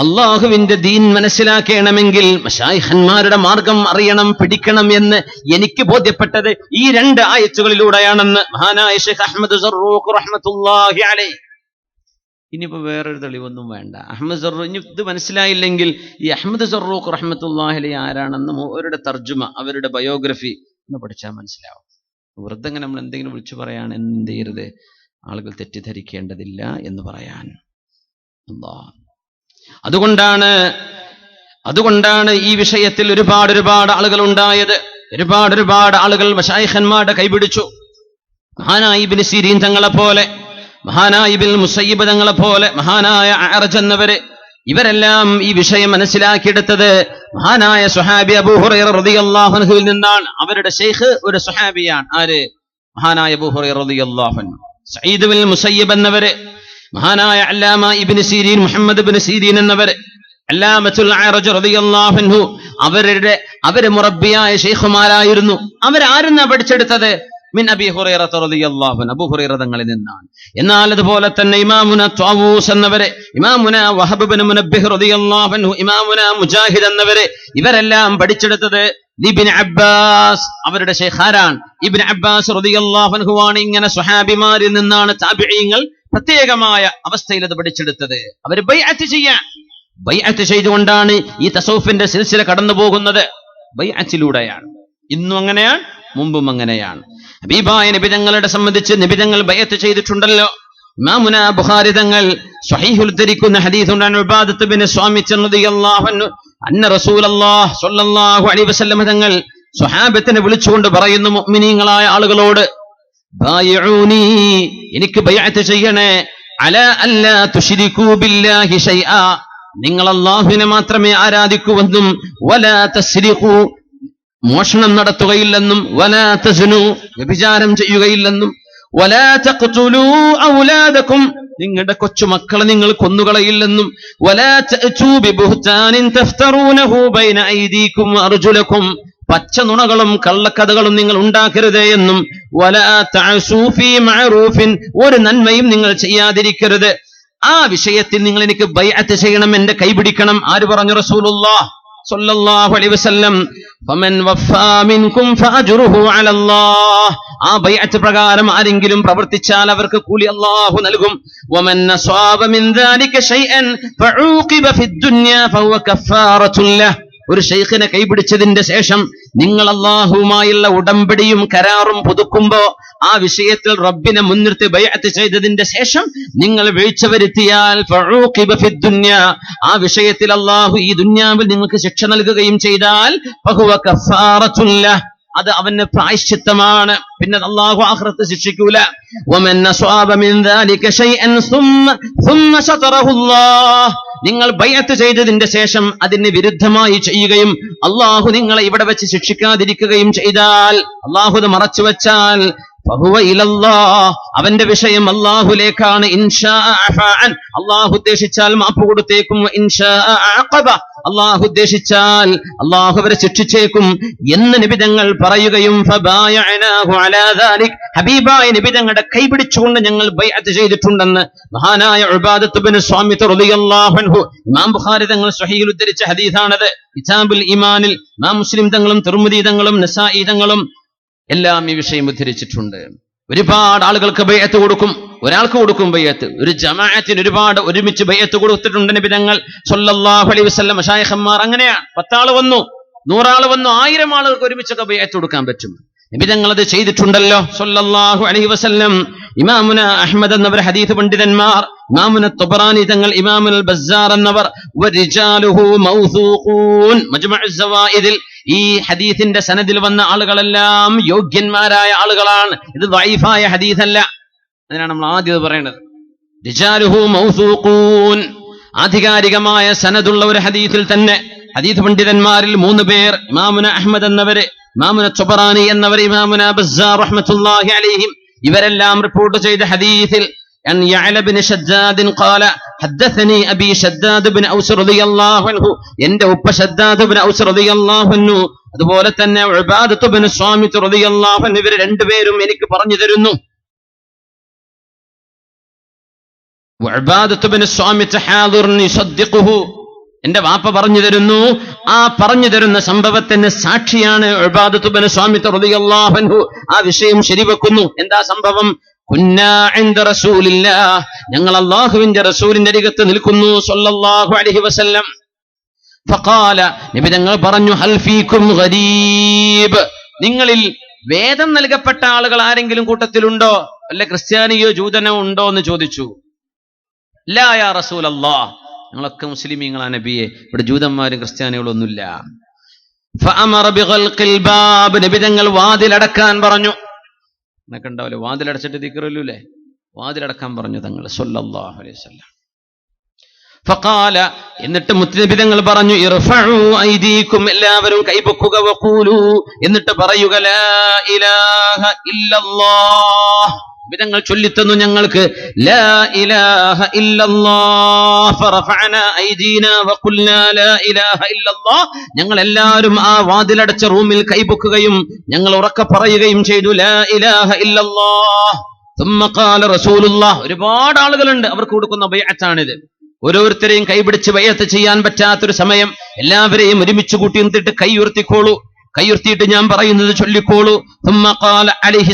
അള്ളാഹുവിന്റെ ദീൻ മനസ്സിലാക്കണമെങ്കിൽ മശായിഖന്മാരുടെ മാർഗം അറിയണം, പിടിക്കണം എന്ന് എനിക്ക് ബോധ്യപ്പെട്ടത് ഈ രണ്ട് ആയത്തുകളിലൂടെയാണെന്ന് മഹാനായ ഷെയ്ഖ് അഹ്മദ് സറൂഖ് റഹ്മത്തുള്ളാഹി അലൈഹി. ഇനിയിപ്പോ വേറൊരു തെളിവൊന്നും വേണ്ട. അഹ്മദ് സറൂഖ്, ഇനി ഇത് മനസ്സിലായില്ലെങ്കിൽ ഈ അഹ്മദ് സറൂഖ് റഹ്മത്തുള്ളാഹി അലൈഹി ആരാണെന്ന് അവരുടെ തർജുമ, അവരുടെ ബയോഗ്രഫി ഒന്ന് പഠിച്ചാൽ മനസ്സിലാവും. വെറുതെ അങ്ങനെ നമ്മൾ എന്തെങ്കിലും വിളിച്ചു പറയാൻ എന്ത് ചെയ്യരുത്, ആളുകൾ തെറ്റിദ്ധരിക്കേണ്ടതില്ല എന്ന് പറയാൻ. അതുകൊണ്ടാണ് ഈ വിഷയത്തിൽ ഒരുപാട് ആളുകൾ ഉണ്ടായത്. ഒരുപാട് ആളുകൾ മശായിഖന്മാരുടെ കൈപിടിച്ചു. മഹാനായ ഇബ്നു സിരീൻ തങ്ങളെ പോലെ, മഹാനായ ഇബ്നുൽ മുസയ്യിബ് തങ്ങളെ പോലെ, മഹാനായ അഅറജ് എന്നവര്, ഇവരെല്ലാം ഈ വിഷയം മനസ്സിലാക്കിയെടുത്തത് മഹാനായ സ്വഹാബി അബൂ ഹുറൈറ റളിയല്ലാഹു അൻഹുവിൽ നിന്നാണ്. അവരുടെ ശൈഖ് ഒരു സ്വഹാബിയാണ്. ആര്? മഹാനായ അബൂ ഹുറൈറ റളിയല്ലാഹു അൻഹു. സഈദ് ഇബ്നുൽ മുസയ്യിബ് എന്നവര്, മഹാനായ അല്ലാമ ഇബ്നു സിരീൻ, മുഹമ്മദ് ഇബ്നു സിരീൻ എന്നവര്, അല്ലാമത്തുൽ അഅറജ് റളിയല്ലാഹു അൻഹു അവരെ മുറബ്ബിയായ ശൈഖുമാരായിരുന്നു. അവരാരെന്നാ പഠിച്ചെടുത്തത്? മിൻ അബീ ഹുറൈറ റളിയല്ലാഹു അൻഹു, അബൂ ഹുറൈറ തങ്ങളിൽ നിന്നാണ്. എന്നാൽ അതുപോലെ തന്നെ ഇമാമുന ത്വാവൂസ് എന്നവരെ, ഇമാമുന വഹബ് ഇബ്നു മുനബ്ബിഹ് റളിയല്ലാഹു അൻഹു, ഇമാമുന മുജാഹിദ് എന്നവരെ, ഇവരെല്ലാം പഠിച്ചെടുത്തത് ഇബ്നു അബ്ബാസ്. അവരുടെ ശൈഖാരാണ് ഇബ്നു അബ്ബാസ് റളിയല്ലാഹു അൻഹു ആണ്. ഇങ്ങനെ സ്വഹാബിമാരിൽ നിന്നാണ് താബിഈങ്ങൾ പ്രത്യേകമായ അവസ്ഥയിൽ അത് പഠിച്ചെടുത്തത്. അവർ ബൈഅത്ത് ചെയ്തുകൊണ്ടാണ് ഈ തസൗഫിന്റെ സിൽസില കടന്നു പോകുന്നത്. ബൈഅത്തിലൂടെയാണ്. ഇന്നും അങ്ങനെയാണ്, മുമ്പും അങ്ങനെയാണ്. ഹബീബായ നബി തങ്ങളെ സംബന്ധിച്ച് നബി തങ്ങൾ ബൈഅത്ത് ചെയ്തിട്ടുണ്ടല്ലോ. ഇമാമുന ബുഖാരി തങ്ങൾ സ്വഹീഹുൽ ഉദ്ധരിക്കുന്ന ഹദീസുണ്ട്. ഉബാദത്ത് ബിൻ സ്വാമിത്ത് റളിയല്ലാഹു അൻഹു അന്ന റസൂലല്ലാഹ് സ്വല്ലല്ലാഹു അലൈഹി വസല്ലം തങ്ങൾ സ്വഹാബത്തിനെ വിളിച്ചുകൊണ്ട് പറയുന്നു, മുഅ്മിനീങ്ങളായ ആളുകളോട്, ബായിഊനി, എനിക്ക് ബൈഅത്ത് ചെയ്യണേ, അലാ അല്ലാ തുശ്രികൂ ബില്ലാഹി ശൈആ, നിങ്ങൾ അല്ലാഹുവിനെ മാത്രമേ ആരാധിക്കൂവെന്നും, വലാ തസ്രിഖൂ, മോഷണം നടത്തുകയില്ലെന്നും, വലാ തസ്നു, വ്യഭിചാരം ചെയ്യുകയില്ലെന്നും, വലാ തഖ്തുലൂ ഔലാദകും, നിങ്ങളുടെ കൊച്ചുമക്കളെ നിങ്ങൾ കൊന്നുകളയില്ലെന്നും, വലാ തഅതൂ ബിബുഹ്താനിൻ തഫ്തറൂനഹു ബൈന ഐദീകും വഅർജുലകും, പച്ച നുണകളും കള്ളക്കഥകളും നിങ്ങൾ ഉണ്ടാക്കരുതേ എന്നും, വലാ തഅസൂ ഫീ മഅറൂഫിൻ, ഒരു നന്മയും നിങ്ങൾ ചെയ്യാതിരിക്കരുത്. ആ വിഷയത്തിൽ നിങ്ങൾ എനിക്ക് ബൈഅത്ത് ചെയ്യണം, എന്റെ കൈപിടിക്കണം. ആര് പറഞ്ഞു? റസൂലുള്ളാഹ് സ്വല്ലല്ലാഹു അലൈഹി വസല്ലം. ഫമൻ വഫാ മിൻകും ഫഅജ്റുഹു അലല്ലാഹ്, ആ ബൈഅത്ത് പ്രകാരം ആരെങ്കിലും പ്രവർത്തിച്ചാൽ അവർക്ക് കൂലി അല്ലാഹു നൽകും. വമൻ അസ്വാബ മിൻ ദാലിക ശൈഅൻ ഫഊഖിബ ഫിദ്ദുനിയ ഫഹുവ കഫാറത്തുൻ ലഹ്, ഒരു ശൈഖിനെ കൈപിടിച്ചതിന്റെ ശേഷം നിങ്ങൾ അല്ലാഹുവുമായുള്ള ഉടമ്പടിയും കരാറും പുതുക്കുമ്പോ ആ വിഷയത്തിൽ റബ്ബിനെ മുൻനിർത്തി ബൈഅത്ത് ചെയ്തതിന്റെ ശേഷം നിങ്ങൾ വീഴ്ച വരുത്തിയാൽ ഫഊഖിബ ഫിദ്ദുനിയ, ആ വിഷയത്തിൽ അല്ലാഹു ഈ ദുനിയാവിൽ നിങ്ങൾക്ക് ശിക്ഷ നൽകുകയും ചെയ്താൽ ഫഹുവ കഫാറത്തുൻ ലഹ്, അത് അവന് പ്രായശ്ചിത്തമാണ്. പിന്നെ അല്ലാഹു ആഖിറത്ത് ശിക്ഷിക്കൂല. വമൻ അസ്വാബ മിൻ ദാലിക ശൈഅൻ സുമ്മ ശതറഹുല്ലാഹ്, നിങ്ങൾ ബൈഅത്ത് ചെയ്തതിന്റെ ശേഷം അതിന് വിരുദ്ധമായി ചെയ്യുകയും അല്ലാഹു നിങ്ങളെ ഇവിടെ വെച്ച് ശിക്ഷിക്കാതിരിക്കുകയും ചെയ്താൽ, അല്ലാഹു അത് മറച്ചു വെച്ചാൽ, ഫഹുവ ഇലല്ലാഹ്, അവന്റെ വിഷയം അല്ലാഹുലേക്കാണ്. ഇൻഷാ അഫഅൻ, അല്ലാഹു ഉദ്ദേശിച്ചാൽ മാപ്പ് കൊടുത്തേക്കും. ഇൻഷാ അഖബ, അല്ലാഹു ഉദ്ദേശിച്ചാൽ അല്ലാഹു അവരെ ശിക്ഷിച്ചേക്കും എന്ന് നബി തങ്ങൾ പറയുകയും, ഫബായഅനാഹു അലാ ദാലിക്, ഹബീബായ നബി തങ്ങളുടെ കൈപിടിച്ചുകൊണ്ട് ഞങ്ങൾ ബൈഅത്ത് ചെയ്തിട്ടുണ്ടെന്ന് മഹാനായ ഉബാദത്ത് ബിൻ സ്വാമിത്ത് റളിയല്ലാഹു അൻഹു, ഇമാം ബുഖാരി തങ്ങൾ സ്വഹീഹിൽ ഉദ്ധരിച്ച ഹദീസാണത്. കിതാബുൽ ഈമാനിൽ ഇമാം മുസ്ലിം തങ്ങളും തിർമിദി തങ്ങളും നസായി തങ്ങളും എല്ലാം ഈ വിഷയം ഉദ്ധരിച്ചിട്ടുണ്ട്. ഒരുപാട് ആളുകൾക്ക് ബൈഅത്ത് കൊടുക്കും. ഒരാൾക്ക് കൊടുക്കും ബൈഅത്ത്, ഒരു ജമാഅത്തിന് ഒരുപാട് ഒരുമിച്ച് ബൈഅത്ത് കൊടുത്തിട്ടുണ്ട് നബി തങ്ങൾ സ്വല്ലല്ലാഹു അലൈഹി വസല്ലം. മശായിഖന്മാർ അങ്ങനെയാണ്. 10 ആള് വന്നു, 100 ആള് വന്നു, 1000 ആളുകൾക്ക് ഒരുമിച്ചൊക്കെ ബൈഅത്ത് കൊടുക്കാൻ പറ്റും. നബി തങ്ങൾ അത് ചെയ്തിട്ടുണ്ടല്ലോ സ്വല്ലല്ലാഹു അലൈഹി വസല്ലം. ഇമാമുന അഹ്മദ് എന്നവർ ഹദീസ് പണ്ഡിതന്മാർ, ഇമാമുന ത്വബറാനി തങ്ങൾ, ഇമാമുൽ ബസ്സാർ എന്നവർ, വരിജാലുഹു മൗസൂഖൂൻ, മജ്മഉസ് സവായിദിൽ ഈ ഹദീസിന്റെ സനദിൽ വന്ന ആളുകളെല്ലാം യോഗ്യന്മാരായ ആളുകളാണ്. ഇത് ദഈഫായ ഹദീസല്ല. അതിനാണ് നമ്മൾ ആദ്യം പറയുന്നത്. റിജാലുഹു മൗസൂഖൂൻ, ആധികാരികമായ സനദുള്ള ഒരു ഹദീസിൽ തന്നെ ഹദീസ് പണ്ഡിതന്മാരിൽ 3 പേർ, ഇമാമുന അഹ്മദ് എന്നവര്, ഇമാമുന ത്വബറാനി എന്നവർ, ഇമാമുന ബസ്സാർ റഹ്മത്തുള്ളാഹി അലൈഹിം, ഇവരെല്ലാം റിപ്പോർട്ട് ചെയ്ത ഹദീസിൽ أن يعلى بن شداد قال حدثني أبي شداد بن أوس رضي الله عنه, എൻ്റെ ഉപ്പ ഷദ്ദാദ് ബിൻ ഔസ് റളിയല്ലാഹു അൻഹു, അതുപോലെ തന്നെ ഉബാദത്ത് ബിൻ സ്വാമിത്ത് റളിയല്ലാഹു അൻഹു, ഇവർ രണ്ടുപേരും എനിക്ക് പറഞ്ഞു തരുന്നു. ഉബാദത്ത് ബിൻ സ്വാമിത്ത് ഹാദിറുൻ യുസദ്ദിഖുഹു, എന്റെ വാപ്പ പറഞ്ഞു തരുന്നു. ആ പറഞ്ഞു തരുന്ന സംഭവത്തിന് സാക്ഷിയാണ് ഉബാദത്ത് ബിൻ സ്വാമിത്ത് റളിയല്ലാഹു അൻഹു. ആ വിഷയം ശരിവെക്കുന്നു. എന്താ സംഭവം? കുന്നാ ഇൻദ റസൂലില്ലാഹ്, ഞങ്ങൾ അല്ലാഹുവിന്റെ റസൂലിന്റെ അരികത്ത് നിൽക്കുന്നു സ്വല്ലല്ലാഹു അലൈഹി വസല്ലം. ഫഖാല, നബി തങ്ങൾ പറഞ്ഞു, ഹൽ ഫീകും ഗരീബ്, നിങ്ങളിൽ വേദം നൽകപ്പെട്ട ആളുകൾ ആരെങ്കിലും കൂട്ടത്തിലുണ്ടോ? അല്ല ക്രിസ്ത്യാനിയോ ജൂതനോ ഉണ്ടോ എന്ന് ചോദിച്ചു. ലാ യാ റസൂലല്ലാഹ്, ഞങ്ങളൊക്കെ മുസ്ലിമീങ്ങളാ നബിയെ, ഇവിടെ ജൂതന്മാരും ക്രിസ്ത്യാനികളും ഒന്നുമില്ല. ഫഅമറ ബിഗൽഖിൽ ബാബ്, നബി തങ്ങൾ വാതിലടക്കാൻ പറഞ്ഞു. എന്നൊക്കെ ഉണ്ടാവില്ലേ, വാതിലടച്ചിട്ട് ദിക്റല്ലേ, വാതിലടക്കാൻ പറഞ്ഞു തങ്ങൾ സ്വല്ലല്ലാഹു അലൈഹി വസല്ലം. ഫഖാല, എന്നിട്ട് മുത്തുനബി തങ്ങൾ പറഞ്ഞു, ഇർഫഉ ഐദീകും, എല്ലാവരും കൈപൊക്കുക, വഖൂലു, എന്നിട്ട് പറയുക, ലാ ഇലാഹ ഇല്ലല്ലാഹ്, വിധങ്ങൾ ചൊല്ലിത്തന്നു ഞങ്ങൾക്ക് ലാ ഇലാഹ ഇല്ലല്ലാഹ് ഫറഫഅനാ ഐദീനാ വഖുൽനാ ലാ ഇലാഹ ഇല്ലല്ലാഹ്. ഞങ്ങൾ എല്ലാവരും ആ വാതിലടച്ച റൂമിൽ കൈപൊക്കുകയും ഞങ്ങൾ ഉറക്കെ പറയുകയും ചെയ്തു ലാ ഇലാഹ ഇല്ലല്ലാഹ്. ثم قال رسول الله. ഒരുപാട് ആളുകളുണ്ട്, അവർക്ക് കൊടുക്കുന്ന ബൈഅത്താണിത്. ഓരോരുത്തരെയും കൈപിടിച്ച് ബൈഅത്ത് ചെയ്യാൻ പറ്റാത്തൊരു സമയം എല്ലാവരെയും ഒരുമിച്ച് കൂട്ടി നിർത്തിയിട്ട് കൈ ഉയർത്തിയിട്ട് ഞാൻ പറയുന്നത് ചൊല്ലിക്കോളൂ. ثم قال عليه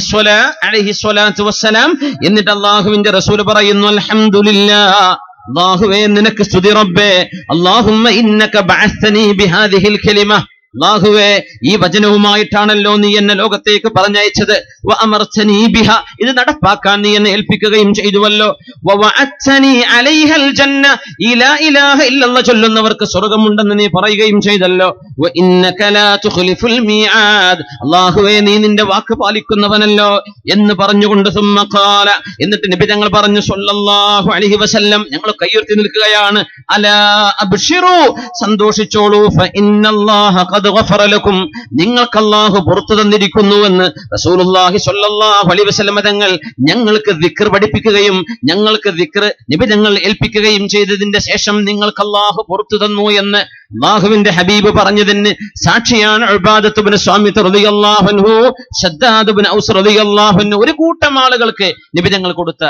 الصلاة والسلام. എന്നിട്ട് അല്ലാഹുവിന്റെ റസൂൽ പറയുന്നു അൽഹംദുലില്ലാഹ്, അല്ലാഹുവേ നിനക്ക് സ്തുതി റബ്ബേ. അല്ലാഹുമ്മ ഇന്നക ബഅസ്തനി ബിഹാദിഹിൽ കലിമ. അല്ലാഹുവേ ഈ വചനവുമായിട്ടാണല്ലോ നീ എന്നെ ലോകത്തേക്ക് പറഞ്ഞയച്ചത്. വഅമർതനി ബിഹ, ഇത് നടപ്പാക്കാൻ നീ എന്നെ ഏൽപ്പിക്കുകയും ചെയ്തുവല്ലോ. വവഅദ്തനി അലൈഹൽ ജന്ന, ഈ ലാ ഇലാഹ ഇല്ലല്ലാഹ് ചൊല്ലുന്നവർക്ക് സ്വർഗ്ഗമുണ്ടെന്ന് നീ പറയുകയും ചെയ്തല്ലോ. വഇന്നക ലാ തുഖ്ലിഫുൽ മീആദ്, അല്ലാഹുവേ നീ നിന്റെ വാക്ക് പാലിക്കുന്നവനല്ലോ എന്ന് പറഞ്ഞുകൊണ്ട് സുമ്മ ഖാല, എന്നിട്ട് നബി തങ്ങൾ പറഞ്ഞു സ്വല്ലല്ലാഹു അലൈഹി വസല്ലം, ഞങ്ങൾ കൈയുയർത്തി നിൽക്കുകയാണ്, അലാ അബ്ശിറു, സന്തോഷിച്ചോളൂ, ഫഇന്നല്ലാഹ ഖദ് ഗഫറ ലക്കും, നിങ്ങൾക്ക് അല്ലാഹു പുറത്തു തന്നിരിക്കുന്നുവെന്ന് റസൂലുള്ളാഹി സ്വല്ലല്ലാഹു അലൈഹി വസല്ലം തങ്ങൾ ഞങ്ങൾക്ക് ദിക്ർ പഠിപ്പിക്കുകയും ഞങ്ങൾക്ക് ദിക്ർ നബി തങ്ങൾ ഏൽപ്പിക്കുകയും ചെയ്തതിന്റെ ശേഷം നിങ്ങൾക്ക് അല്ലാഹു പുറത്തു തന്നു എന്ന് അല്ലാഹുവിന്റെ ഹബീബ് പറഞ്ഞതിന് സാക്ഷിയാണ് ഉബാദത്ത് ഇബ്നു സ്വാമിത്ത് റളിയല്ലാഹു അൻഹു, ശദ്ദാദ് ഇബ്നു ഔസ് റളിയല്ലാഹു അൻഹു. ഒരു കൂട്ടം ആളുകൾക്ക് നബി തങ്ങൾ കൊടുത്ത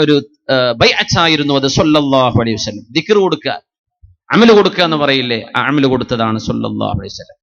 ഒരു ബൈഅത്തായിരുന്നു അത് സ്വല്ലല്ലാഹു അലൈഹി വസല്ലം. ദിക്ർ കൊടുക്കുക, അമല് കൊടുക്കുക എന്ന് പറയില്ലേ, ആ അമല് കൊടുത്തതാണ് സ്വല്ലല്ലാഹു അലൈഹി വസല്ലം.